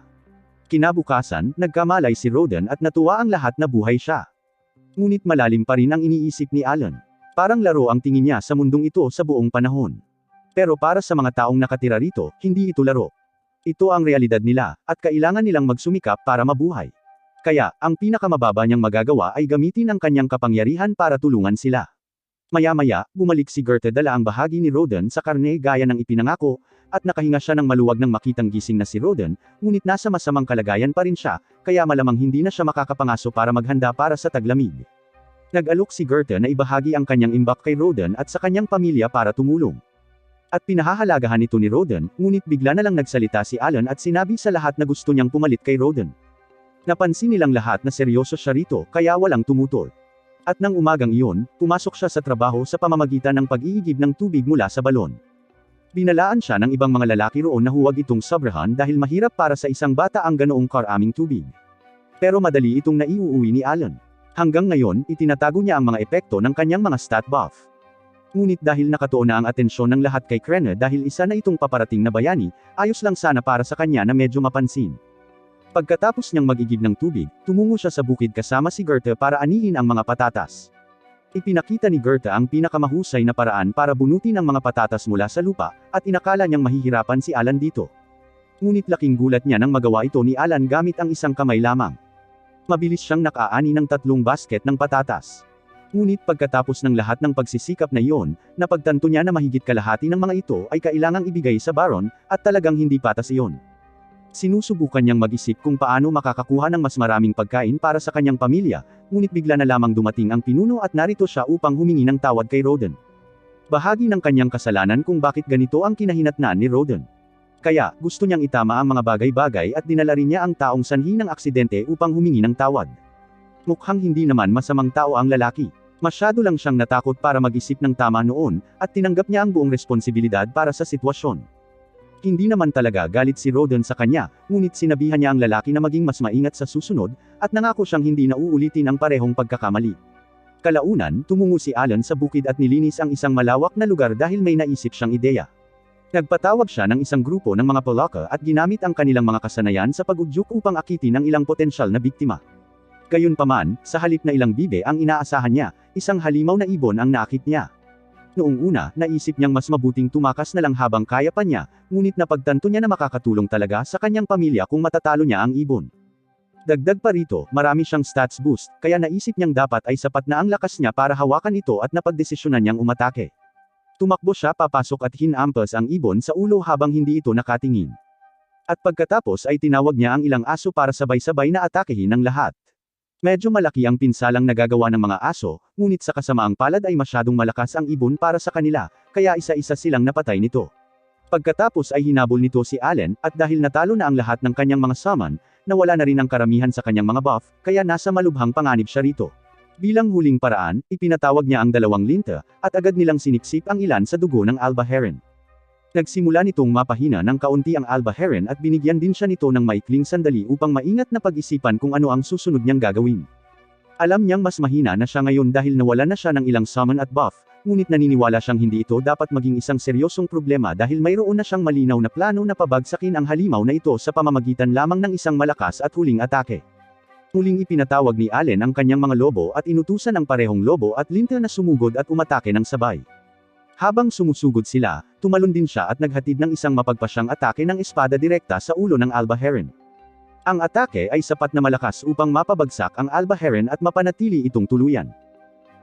Kinabukasan, nagkamalay si Roden at natuwa ang lahat na buhay siya. Ngunit malalim pa rin ang iniisip ni Alan. Parang laro ang tingin niya sa mundong ito sa buong panahon. Pero para sa mga taong nakatira rito, hindi ito laro. Ito ang realidad nila, at kailangan nilang magsumikap para mabuhay. Kaya, ang pinakamababa niyang magagawa ay gamitin ang kanyang kapangyarihan para tulungan sila. Maya-maya, bumalik si Goethe dala ang bahagi ni Roden sa karne gaya ng ipinangako, at nakahinga siya ng maluwag nang makitang gising na si Roden, ngunit nasa masamang kalagayan pa rin siya, kaya malamang hindi na siya makakapangaso para maghanda para sa taglamig. Nag-alok si Goethe na ibahagi ang kanyang imbak kay Roden at sa kanyang pamilya para tumulong. At pinahahalagahan ito ni Roden, ngunit bigla na lang nagsalita si Alan at sinabi sa lahat na gusto niyang pumalit kay Roden. Napansin nilang lahat na seryoso siya rito, kaya walang tumutol. At nang umagang iyon, pumasok siya sa trabaho sa pamamagitan ng pag-iigib ng tubig mula sa balon. Binalaan siya ng ibang mga lalaki roon na huwag itong sobrahan dahil mahirap para sa isang bata ang ganoong karaming tubig. Pero madali itong naiuuwi ni Alan. Hanggang ngayon, itinatago niya ang mga epekto ng kanyang mga stat buff. Ngunit dahil nakatuon na ang atensyon ng lahat kay Krenna dahil isa na itong paparating na bayani, ayos lang sana para sa kanya na medyo mapansin. Pagkatapos niyang mag-igib ng tubig, tumungo siya sa bukid kasama si Goethe para anihin ang mga patatas. Ipinakita ni Goethe ang pinakamahusay na paraan para bunutin ang mga patatas mula sa lupa, at inakala niyang mahihirapan si Alan dito. Ngunit laking gulat niya nang magawa ito ni Alan gamit ang isang kamay lamang. Mabilis siyang nakaani ng 3 basket ng patatas. Ngunit pagkatapos ng lahat ng pagsisikap na iyon, napagtanto niya na mahigit kalahati ng mga ito ay kailangang ibigay sa Baron, at talagang hindi patas iyon. Sinusubukan niyang mag-isip kung paano makakakuha ng mas maraming pagkain para sa kanyang pamilya, ngunit bigla na lamang dumating ang pinuno at narito siya upang humingi ng tawad kay Roden. Bahagi ng kanyang kasalanan kung bakit ganito ang kinahinatnan ni Roden. Kaya, gusto niyang itama ang mga bagay-bagay at dinala rin niya ang taong sanhi ng aksidente upang humingi ng tawad. Mukhang hindi naman masamang tao ang lalaki. Masyado lang siyang natakot para mag-isip ng tama noon, at tinanggap niya ang buong responsibilidad para sa sitwasyon. Hindi naman talaga galit si Roden sa kanya, ngunit sinabihan niya ang lalaki na maging mas maingat sa susunod, at nangako siyang hindi na uulitin ang parehong pagkakamali. Kalaunan, tumungo si Alan sa bukid at nilinis ang isang malawak na lugar dahil may naisip siyang ideya. Nagpatawag siya ng isang grupo ng mga Polaka at ginamit ang kanilang mga kasanayan sa pag-udyok upang akitin ang ilang potensyal na biktima. Gayunpaman, sa halip na ilang bibe ang inaasahan niya, isang halimaw na ibon ang naakit niya. Noong una, naisip niyang mas mabuting tumakas na lang habang kaya pa niya, ngunit napagtanto niya na makakatulong talaga sa kanyang pamilya kung matatalo niya ang ibon. Dagdag pa rito, marami siyang stats boost, kaya naisip niyang dapat ay sapat na ang lakas niya para hawakan ito at napagdesisyonan niyang umatake. Tumakbo siya papasok at hinampas ang ibon sa ulo habang hindi ito nakatingin. At pagkatapos ay tinawag niya ang ilang aso para sabay-sabay na atakehin ng lahat. Medyo malaki ang pinsalang nagagawa ng mga aso, ngunit sa kasamaang palad ay masyadong malakas ang ibon para sa kanila, kaya isa-isa silang napatay nito. Pagkatapos ay hinabol nito si Allen, at dahil natalo na ang lahat ng kanyang mga summon, nawala na rin ang karamihan sa kanyang mga buff, kaya nasa malubhang panganib siya rito. Bilang huling paraan, ipinatawag niya ang 2 linta, at agad nilang sinipsip ang ilan sa dugo ng Alba Heron. Nagsimula nitong mapahina ng kaunti ang Alba Heron at binigyan din siya nito ng maikling sandali upang maingat na pag-isipan kung ano ang susunod niyang gagawin. Alam niyang mas mahina na siya ngayon dahil nawala na siya ng ilang summon at buff, ngunit naniniwala siyang hindi ito dapat maging isang seryosong problema dahil mayroon na siyang malinaw na plano na pabagsakin ang halimaw na ito sa pamamagitan lamang ng isang malakas at huling atake. Muling ipinatawag ni Allen ang kanyang mga lobo at inutusan ang parehong lobo at linta na sumugod at umatake ng sabay. Habang sumusugod sila, tumalon din siya at naghatid ng isang mapagpasyang atake ng espada direkta sa ulo ng Alba Heron. Ang atake ay sapat na malakas upang mapabagsak ang Alba Heron at mapanatili itong tuluyan.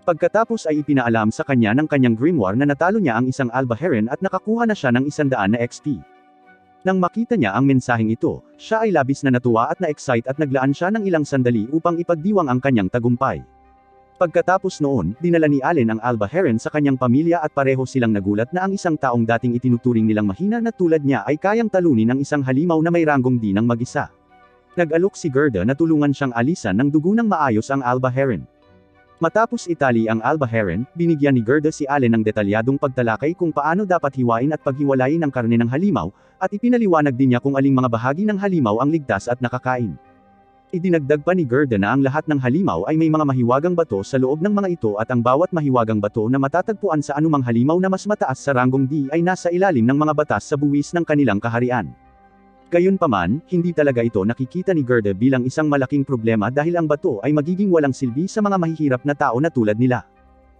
Pagkatapos ay ipinaalam sa kanya ng kanyang grimoire na natalo niya ang isang Alba Heron at nakakuha na siya ng 100 na XP. Nang makita niya ang mensaheng ito, siya ay labis na natuwa at na-excite at naglaan siya ng ilang sandali upang ipagdiwang ang kanyang tagumpay. Pagkatapos noon, dinala ni Allen ang Alba Heron sa kanyang pamilya at pareho silang nagulat na ang isang taong dating itinuturing nilang mahina na tulad niya ay kayang talunin ang isang halimaw na may ranggong D ng mag-isa. Nag-alok si Gerda na tulungan siyang alisan ng dugo ng maayos ang Alba Heron. Matapos itali ang Alba Heron, binigyan ni Gerda si Allen ng detalyadong pagtalakay kung paano dapat hiwain at paghiwalayin ang karne ng halimaw, at ipinaliwanag din niya kung aling mga bahagi ng halimaw ang ligtas at nakakain. Idinagdag pa ni Gerda na ang lahat ng halimaw ay may mga mahiwagang bato sa loob ng mga ito at ang bawat mahiwagang bato na matatagpuan sa anumang halimaw na mas mataas sa ranggong D ay nasa ilalim ng mga batas sa buwis ng kanilang kaharian. Gayunpaman, hindi talaga ito nakikita ni Gerda bilang isang malaking problema dahil ang bato ay magiging walang silbi sa mga mahihirap na tao na tulad nila.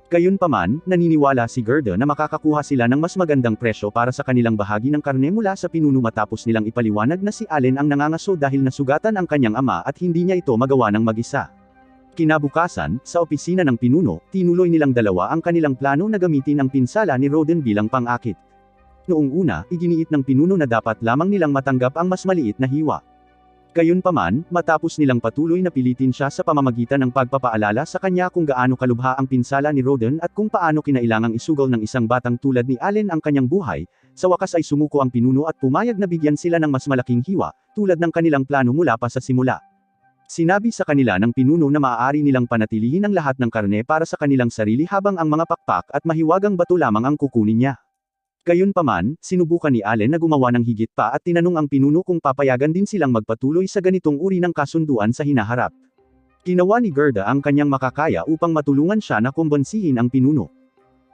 Gayunpaman, naniniwala si Gerda na makakakuha sila ng mas magandang presyo para sa kanilang bahagi ng karne mula sa pinuno matapos nilang ipaliwanag na si Allen ang nangangaso dahil nasugatan ang kanyang ama at hindi niya ito magawa ng mag-isa. Kinabukasan, sa opisina ng pinuno, tinuloy nilang dalawa ang kanilang plano na gamitin ang pinsala ni Roden bilang pang-akit. Noong una, iginiit ng pinuno na dapat lamang nilang matanggap ang mas maliit na hiwa. Gayunpaman, matapos nilang patuloy na pilitin siya sa pamamagitan ng pagpapaalala sa kanya kung gaano kalubha ang pinsala ni Roden at kung paano kinailangang isugal ng isang batang tulad ni Allen ang kanyang buhay, sa wakas ay sumuko ang pinuno at pumayag na bigyan sila ng mas malaking hiwa, tulad ng kanilang plano mula pa sa simula. Sinabi sa kanila ng pinuno na maaari nilang panatilihin ang lahat ng karne para sa kanilang sarili habang ang mga pakpak at mahiwagang bato lamang ang kukunin niya. Gayunpaman, sinubukan ni Allen na gumawa ng higit pa at tinanong ang pinuno kung papayagan din silang magpatuloy sa ganitong uri ng kasunduan sa hinaharap. Ginawa ni Gerda ang kanyang makakaya upang matulungan siya na kumbonsihin ang pinuno.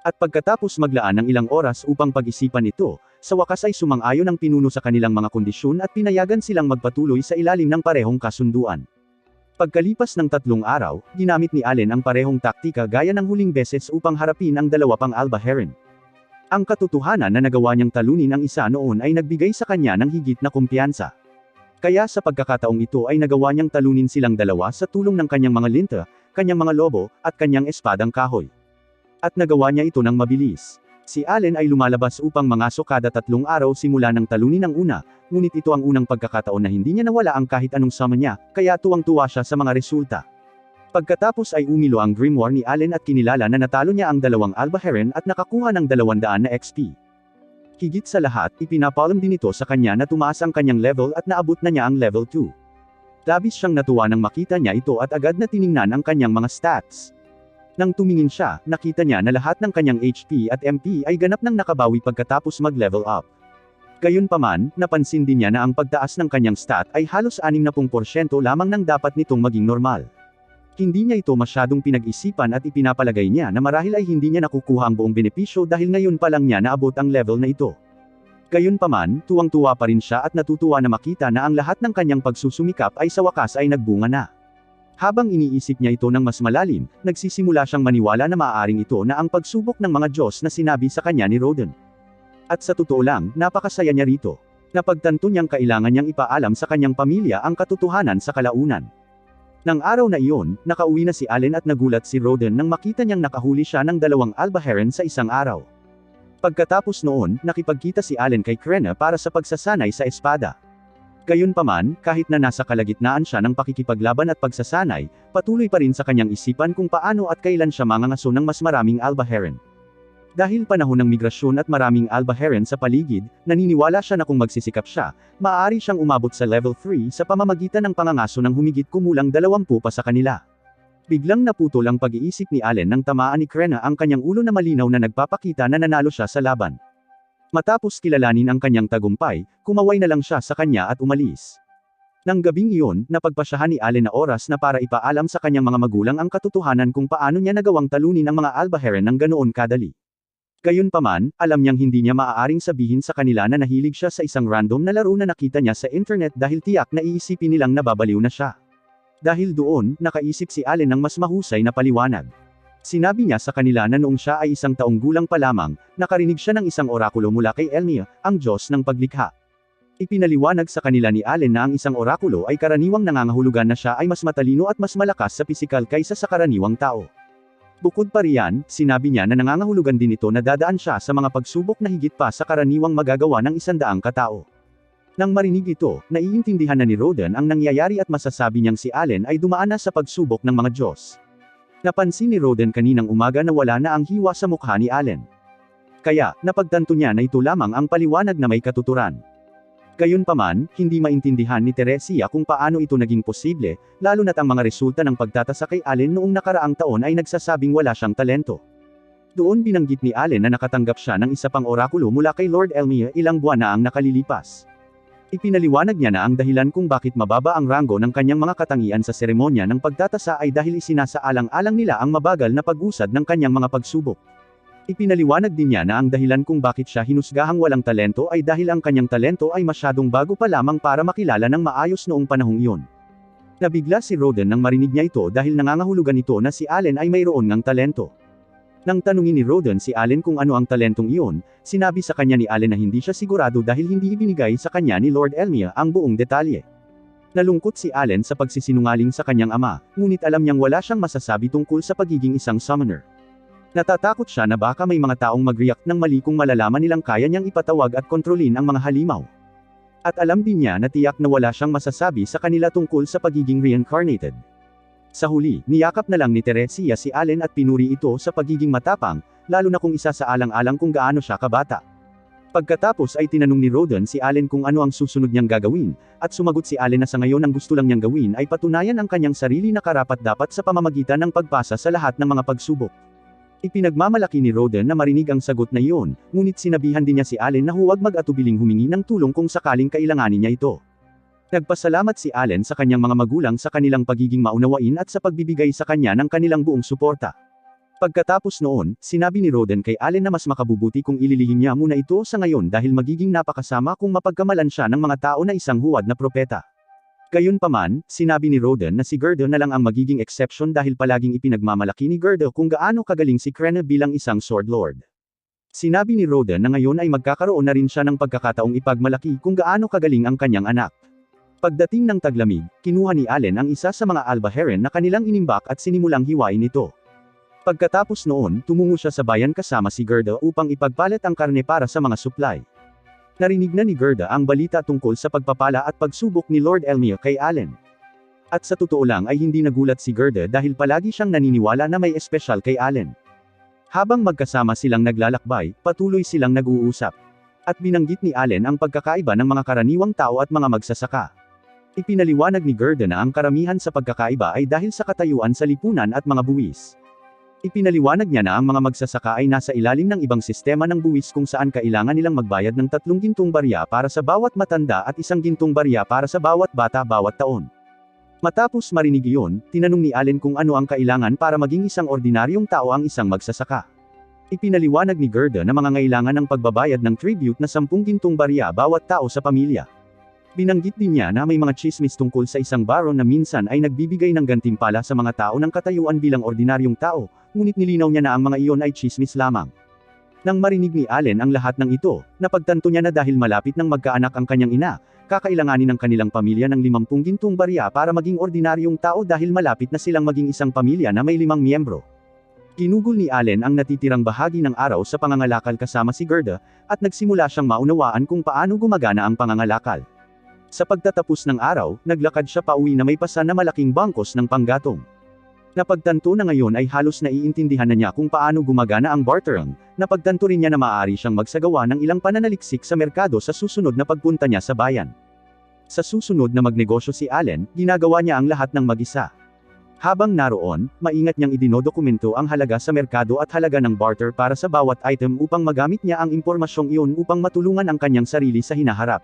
At pagkatapos maglaan ng ilang oras upang pag-isipan ito, Sa wakas ay sumang-ayon ang pinuno sa kanilang mga kondisyon at pinayagan silang magpatuloy sa ilalim ng parehong kasunduan. Pagkalipas ng 3 araw, ginamit ni Allen ang parehong taktika gaya ng huling beses upang harapin ang dalawa pang Alba Heron. Ang katotohanan na nagawa niyang talunin ang isa noon ay nagbigay sa kanya ng higit na kumpiyansa. Kaya sa pagkakataong ito ay nagawa niyang talunin silang dalawa sa tulong ng kanyang mga linta, kanyang mga lobo, at kanyang espadang kahoy. At nagawa niya ito ng mabilis. Si Allen ay lumalabas upang mangaso kada 3 araw simula ng talunin ang una, ngunit ito ang unang pagkakataon na hindi niya nawala ang kahit anong sama niya, kaya tuwang-tuwa siya sa mga resulta. Pagkatapos ay umilo ang grimoire ni Allen at kinilala na natalo niya ang 2 Alba Heron at nakakuha ng 200 na XP. Higit sa lahat, ipinapaalam din ito sa kanya na tumaas ang kanyang level at naabot na niya ang level 2. Labis siyang natuwa nang makita niya ito at agad na tiningnan ang kanyang mga stats. Nang tumingin siya, nakita niya na lahat ng kanyang HP at MP ay ganap nang nakabawi pagkatapos mag-level up. Gayunpaman, napansin din niya na ang pagtaas ng kanyang stat ay halos 60% lamang nang dapat nitong maging normal. Hindi niya ito masyadong pinag-isipan at ipinapalagay niya na marahil ay hindi niya nakukuha ang buong benepisyo dahil ngayon pa lang niya naabot ang level na ito. Gayunpaman, tuwang-tuwa pa rin siya at natutuwa na makita na ang lahat ng kanyang pagsusumikap ay sa wakas ay nagbunga na. Habang iniisip niya ito ng mas malalim, nagsisimula siyang maniwala na maaaring ito na ang pagsubok ng mga Diyos na sinabi sa kanya ni Roden. At sa totoo lang, napakasaya niya rito. Napagtanto niyang kailangan niyang ipaalam sa kanyang pamilya ang katotohanan sa kalaunan. Nang araw na iyon, nakauwi na si Allen at nagulat si Roden nang makita niyang nakahuli siya ng 2 Alba Heron sa isang araw. Pagkatapos noon, nakipagkita si Allen kay Krena para sa pagsasanay sa espada. Gayunpaman, kahit na nasa kalagitnaan siya ng pakikipaglaban at pagsasanay, patuloy pa rin sa kanyang isipan kung paano at kailan siya mangangaso ng mas maraming Alba Heron. Dahil panahon ng migrasyon at maraming Alba Heron sa paligid, naniniwala siya na kung magsisikap siya, maaari siyang umabot sa level 3 sa pamamagitan ng pangangaso ng humigit kumulang 20 pa sa kanila. Biglang naputol ang pag-iisip ni Allen nang tamaan ni Krena ang kanyang ulo na malinaw na nagpapakita na nanalo siya sa laban. Matapos kilalanin ang kanyang tagumpay, kumaway na lang siya sa kanya at umalis. Nang gabing iyon, napagpasyahan ni Allen na oras na para ipaalam sa kanyang mga magulang ang katotohanan kung paano niya nagawang talunin ang mga Alba Heron ng ganoon kadali. Gayunpaman, alam niyang hindi niya maaaring sabihin sa kanila na nahilig siya sa isang random na laro na nakita niya sa internet dahil tiyak na iisipin nilang nababaliw na siya. Dahil doon, nakaisip si Allen ng mas mahusay na paliwanag. Sinabi niya sa kanila na noong siya ay 1 taong gulang pa lamang, nakarinig siya ng isang orakulo mula kay Elmia, ang Diyos ng paglikha. Ipinaliwanag sa kanila ni Allen na ang isang orakulo ay karaniwang nangangahulugan na siya ay mas matalino at mas malakas sa pisikal kaysa sa karaniwang tao. Bukod pa riyan, sinabi niya na nangangahulugan din ito na dadaan siya sa mga pagsubok na higit pa sa karaniwang magagawa ng 100 katao. Nang marinig ito, naiintindihan na ni Roden ang nangyayari at masasabi niyang si Allen ay dumaan na sa pagsubok ng mga Diyos. Napansin ni Roden kaninang umaga na wala na ang hiwa sa mukha ni Allen. Kaya, napagtanto niya na ito lamang ang paliwanag na may katuturan. Gayunpaman, hindi maintindihan ni Teresia kung paano ito naging posible, lalo na't ang mga resulta ng pagtatasa kay Allen noong nakaraang taon ay nagsasabing wala siyang talento. Doon binanggit ni Allen na nakatanggap siya ng isa pang orakulo mula kay Lord Elmia ilang buwan na ang nakalilipas. Ipinaliwanag niya na ang dahilan kung bakit mababa ang ranggo ng kanyang mga katangian sa seremonya ng pagtatasa ay dahil isinasaalang-alang nila ang mabagal na pag-usad ng kanyang mga pagsubok. Ipinaliwanag din niya na ang dahilan kung bakit siya hinusgahang walang talento ay dahil ang kanyang talento ay masyadong bago pa lamang para makilala ng maayos noong panahong iyon. Nabigla si Roden nang marinig niya ito dahil nangangahulugan ito na si Allen ay mayroon ngang talento. Nang tanungin ni Roden si Allen kung ano ang talentong iyon, sinabi sa kanya ni Allen na hindi siya sigurado dahil hindi ibinigay sa kanya ni Lord Elmia ang buong detalye. Nalungkot si Allen sa pagsisinungaling sa kanyang ama, ngunit alam niyang wala siyang masasabi tungkol sa pagiging isang summoner. Natatakot siya na baka may mga taong mag-react ng mali kung malalaman nilang kaya niyang ipatawag at kontrolin ang mga halimaw. At alam din niya na tiyak na wala siyang masasabi sa kanila tungkol sa pagiging reincarnated. Sa huli, niyakap na lang ni Teresia si Allen at pinuri ito sa pagiging matapang, lalo na kung isa sa alang-alang kung gaano siya kabata. Pagkatapos ay tinanong ni Roden si Allen kung ano ang susunod niyang gagawin, at sumagot si Allen na sa ngayon ang gusto lang niyang gawin ay patunayan ang kanyang sarili na karapat-dapat sa pamamagitan ng pagpasa sa lahat ng mga pagsubok. Ipinagmamalaki ni Roden na marinig ang sagot na iyon, ngunit sinabihan din niya si Allen na huwag mag-atubiling humingi ng tulong kung sakaling kailanganin niya ito. Nagpasalamat si Allen sa kanyang mga magulang sa kanilang pagiging maunawain at sa pagbibigay sa kanya ng kanilang buong suporta. Pagkatapos noon, sinabi ni Roden kay Allen na mas makabubuti kung ililihim niya muna ito sa ngayon dahil magiging napakasama kung mapagkamalan siya ng mga tao na isang huwad na propeta. Gayunpaman, sinabi ni Roden na si Gerda na lang ang magiging exception dahil palaging ipinagmamalaki ni Gerda kung gaano kagaling si Krenna bilang isang Sword Lord. Sinabi ni Roden na ngayon ay magkakaroon na rin siya ng pagkakataong ipagmalaki kung gaano kagaling ang kanyang anak. Pagdating ng taglamig, kinuha ni Allen ang isa sa mga Alba Heron na kanilang inimbak at sinimulang hiwain ito. Pagkatapos noon, tumungo siya sa bayan kasama si Gerda upang ipagpalit ang karne para sa mga supply. Narinig na ni Gerda ang balita tungkol sa pagpapala at pagsubok ni Lord Elmir kay Allen. At sa totoo lang ay hindi nagulat si Gerda dahil palagi siyang naniniwala na may espesyal kay Allen. Habang magkasama silang naglalakbay, patuloy silang nag-uusap. At binanggit ni Allen ang pagkakaiba ng mga karaniwang tao at mga magsasaka. Ipinaliwanag ni Gerda na ang karamihan sa pagkakaiba ay dahil sa katayuan sa lipunan at mga buwis. Ipinaliwanag niya na ang mga magsasaka ay nasa ilalim ng ibang sistema ng buwis kung saan kailangan nilang magbayad ng 3 gintong barya para sa bawat matanda at 1 gintong barya para sa bawat bata bawat taon. Matapos marinig iyon, tinanong ni Allen kung ano ang kailangan para maging isang ordinaryong tao ang isang magsasaka. Ipinaliwanag ni Gerda na mangangailangan ng pagbabayad ng tribute na 10 gintong barya bawat tao sa pamilya. Binanggit din niya na may mga chismis tungkol sa isang baron na minsan ay nagbibigay ng gantimpala sa mga tao ng katayuan bilang ordinaryong tao, ngunit nilinaw niya na ang mga iyon ay chismis lamang. Nang marinig ni Allen ang lahat ng ito, napagtanto niya na dahil malapit ng magkaanak ang kanyang ina, kakailanganin ng kanilang pamilya ng 50 gintong barya para maging ordinaryong tao dahil malapit na silang maging isang pamilya na may 5 miyembro. Ginugol ni Allen ang natitirang bahagi ng araw sa pangangalakal kasama si Gerda, at nagsimula siyang maunawaan kung paano gumagana ang pangangalakal. Sa pagtatapos ng araw, naglakad siya pauwi na may pasan na malaking bangkos ng panggatong. Napagtanto na ngayon ay halos naiintindihan na niya kung paano gumagana ang bartering, napagtanto rin niya na maaari siyang magsagawa ng ilang pananaliksik sa merkado sa susunod na pagpunta niya sa bayan. Sa susunod na magnegosyo si Allen, ginagawa niya ang lahat ng mag-isa. Habang naroon, maingat niyang idinodokumento ang halaga sa merkado at halaga ng barter para sa bawat item upang magamit niya ang impormasyong iyon upang matulungan ang kanyang sarili sa hinaharap.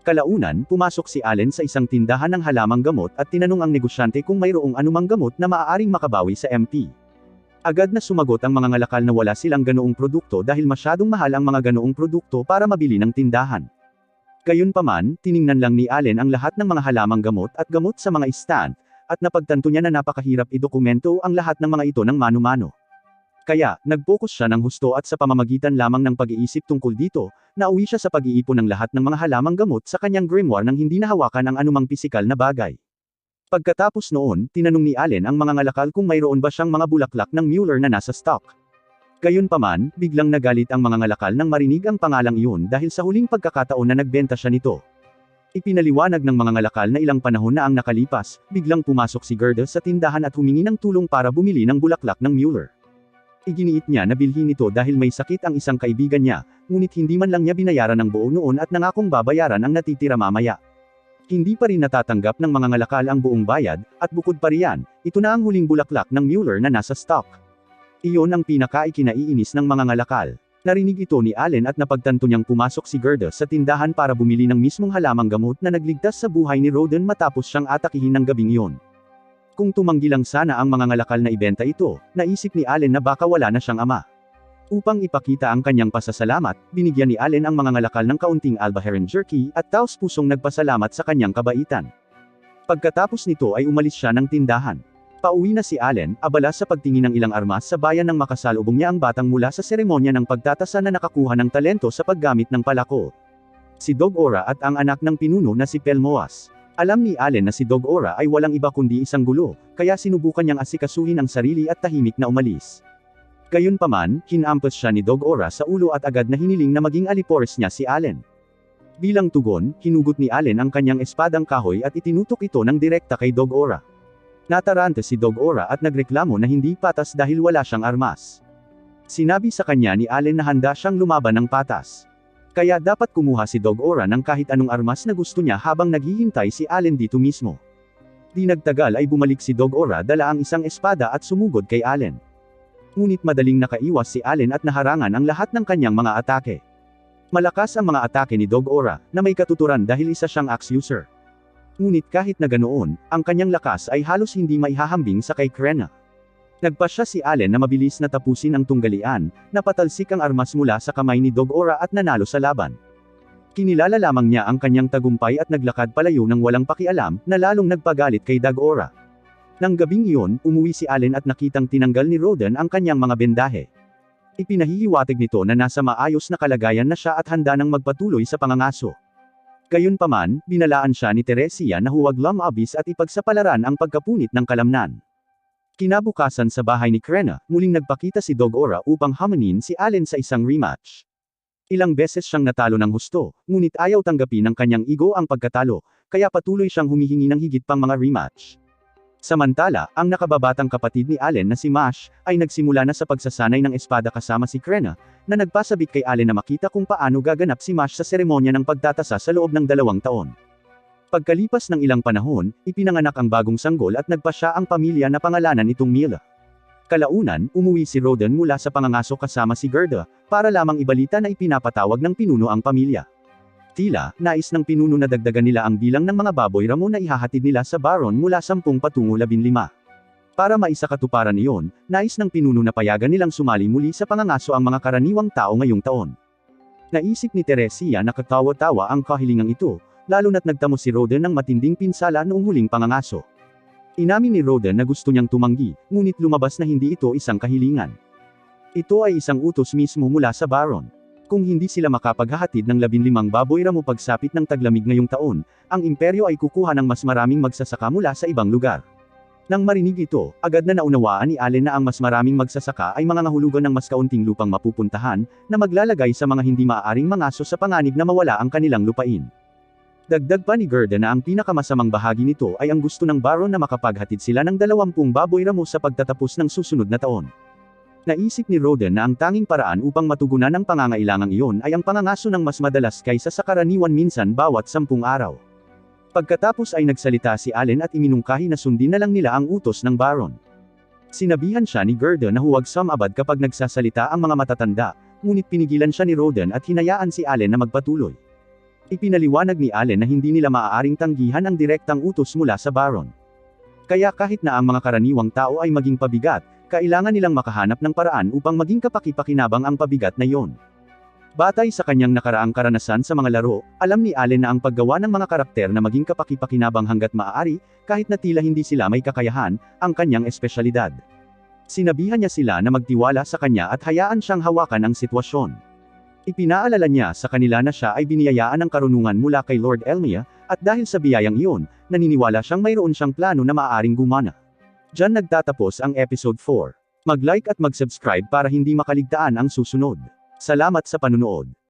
Kalaunan, pumasok si Allen sa isang tindahan ng halamang gamot at tinanong ang negosyante kung mayroong anumang gamot na maaaring makabawi sa MP. Agad na sumagot ang mga ngalakal na wala silang ganoong produkto dahil masyadong mahal ang mga ganoong produkto para mabili ng tindahan. Gayunpaman, tiningnan lang ni Allen ang lahat ng mga halamang gamot at gamot sa mga stand, at napagtanto niya na napakahirap idokumento ang lahat ng mga ito ng mano-mano. Kaya, nag-focus siya ng husto at sa pamamagitan lamang ng pag-iisip tungkol dito, nauwi siya sa pag-iipon ng lahat ng mga halamang gamot sa kanyang grimoire nang hindi nahawakan ang anumang pisikal na bagay. Pagkatapos noon, tinanong ni Allen ang mga ngalakal kung mayroon ba siyang mga bulaklak ng Mueller na nasa stock. Gayunpaman, biglang nagalit ang mga ngalakal nang marinig ang pangalang iyon dahil sa huling pagkakataon na nagbenta siya nito. Ipinaliwanag ng mga ngalakal na ilang panahon na ang nakalipas, biglang pumasok si Gerda sa tindahan at humingi ng tulong para bumili ng bulaklak ng Mueller. Iginiit niya na bilhin ito dahil may sakit ang isang kaibigan niya, ngunit hindi man lang niya binayaran ng buo noon at nangakong babayaran ang natitira mamaya. Hindi pa rin natatanggap ng mga ngalakal ang buong bayad, at bukod pa riyan, ito na ang huling bulaklak ng Mueller na nasa stock. Iyon ang pinaka-ikinaiinis ng mga ngalakal. Narinig ito ni Allen at napagtanto niyang pumasok si Gerda sa tindahan para bumili ng mismong halamang gamot na nagligtas sa buhay ni Roden matapos siyang atakihin ng gabing iyon. Kung tumanggi lang sana ang mga ngalakal na ibenta ito, naisip ni Allen na baka wala na siyang ama. Upang ipakita ang kanyang pasasalamat, binigyan ni Allen ang mga ngalakal ng kaunting Alba Heron jerky at taos-pusong nagpasalamat sa kanyang kabaitan. Pagkatapos nito ay umalis siya ng tindahan. Pauwi na si Allen, abala sa pagtingin ng ilang armas sa bayan nang makasalubong niya ang batang mula sa seremonya ng pagtatasa na nakakuha ng talento sa paggamit ng palako. Si Dog Ora at ang anak ng pinuno na si Pelmoas. Alam ni Allen na si Dog Ora ay walang iba kundi isang gulo, kaya sinubukan niyang asikasuhin ang sarili at tahimik na umalis. Gayunpaman, hinampas siya ni Dog Ora sa ulo at agad na hiniling na maging alipores niya si Allen. Bilang tugon, hinugot ni Allen ang kanyang espadang kahoy at itinutok ito ng direkta kay Dog Ora. Natarante si Dog Ora at nagreklamo na hindi patas dahil wala siyang armas. Sinabi sa kanya ni Allen na handa siyang lumaban ng patas. Kaya dapat kumuha si Dog Ora ng kahit anong armas na gusto niya habang naghihintay si Allen dito mismo. Di nagtagal ay bumalik si Dog Ora dala ang isang espada at sumugod kay Allen. Ngunit madaling nakaiwas si Allen at naharangan ang lahat ng kanyang mga atake. Malakas ang mga atake ni Dog Ora, na may katuturan dahil isa siyang axe user. Ngunit kahit na ganoon, ang kanyang lakas ay halos hindi maihahambing sa kay Krenna. Nagpasya si Allen na mabilis na tapusin ang tunggalian, napatalsik ang armas mula sa kamay ni Dog-Ora at nanalo sa laban. Kinilala lamang niya ang kanyang tagumpay at naglakad palayo ng walang pakialam, na lalong nagpagalit kay Dog-Ora. Nang gabing iyon, umuwi si Allen at nakitang tinanggal ni Roden ang kanyang mga bendahe. Ipinahihiwatig nito na nasa maayos na kalagayan na siya at handa nang magpatuloy sa pangangaso. Gayunpaman, binalaan siya ni Teresia na huwag lumabis at ipagsapalaran ang pagkapunit ng kalamnan. Kinabukasan sa bahay ni Krena, muling nagpakita si Dog-Ora upang hamanin si Allen sa isang rematch. Ilang beses siyang natalo ng husto, ngunit ayaw tanggapin ng kanyang ego ang pagkatalo, kaya patuloy siyang humihingi ng higit pang mga rematch. Samantala, ang nakababatang kapatid ni Allen na si Mash, ay nagsimula na sa pagsasanay ng espada kasama si Krena, na nagpasabik kay Allen na makita kung paano gaganap si Mash sa seremonya ng pagtatasa sa loob ng 2 taon. Pagkalipas ng ilang panahon, ipinanganak ang bagong sanggol at nagpasya ang pamilya na pangalanan itong Mila. Kalaunan, umuwi si Roden mula sa pangangaso kasama si Gerda, para lamang ibalita na ipinapatawag ng pinuno ang pamilya. Tila, nais ng pinuno na dagdagan nila ang bilang ng mga baboy ramo na ihahatid nila sa Baron mula 10 patungo 15. Para maisakatuparan iyon, nais ng pinuno na payagan nilang sumali muli sa pangangaso ang mga karaniwang tao ngayong taon. Naisip ni Teresia na katawa-tawa ang kahilingang ito, lalo na't nagtamo si Roden ng matinding pinsala noong huling pangangaso. Inamin ni Roden na gusto niyang tumanggi, ngunit lumabas na hindi ito isang kahilingan. Ito ay isang utos mismo mula sa Baron. Kung hindi sila makapaghahatid ng 15 baboy ramo pagsapit ng taglamig ngayong taon, ang imperyo ay kukuha ng mas maraming magsasaka mula sa ibang lugar. Nang marinig ito, agad na naunawaan ni Allen na ang mas maraming magsasaka ay mga nahulugan ng mas kaunting lupang mapupuntahan, na maglalagay sa mga hindi maaaring mangaso sa panganib na mawala ang kanilang lupain. Dagdag pa ni Gerda na ang pinakamasamang bahagi nito ay ang gusto ng Baron na makapaghatid sila ng 20 baboy ramo sa pagtatapos ng susunod na taon. Naisip ni Roden na ang tanging paraan upang matugunan ang pangangailangang iyon ay ang pangangaso ng mas madalas kaysa sa karaniwan minsan bawat 10 araw. Pagkatapos ay nagsalita si Allen at iminungkahi na sundin na lang nila ang utos ng Baron. Sinabihan siya ni Gerda na huwag sumabad kapag nagsasalita ang mga matatanda, ngunit pinigilan siya ni Roden at hinayaan si Allen na magpatuloy. Ipinaliwanag ni Allen na hindi nila maaaring tanggihan ang direktang utos mula sa Baron. Kaya kahit na ang mga karaniwang tao ay maging pabigat, kailangan nilang makahanap ng paraan upang maging kapaki-pakinabang ang pabigat na iyon. Batay sa kanyang nakaraang karanasan sa mga laro, alam ni Allen na ang paggawa ng mga karakter na maging kapaki-pakinabang hanggat maaari, kahit na tila hindi sila may kakayahan, ang kanyang espesyalidad. Sinabihan niya sila na magtiwala sa kanya at hayaan siyang hawakan ang sitwasyon. Ipinaalala niya sa kanila na siya ay biniyayaan ng karunungan mula kay Lord Elmia, at dahil sa biyayang iyon, naniniwala siyang mayroon siyang plano na maaaring gumana. Diyan nagtatapos ang episode 4. Mag-like at mag-subscribe para hindi makaligtaan ang susunod. Salamat sa panunood.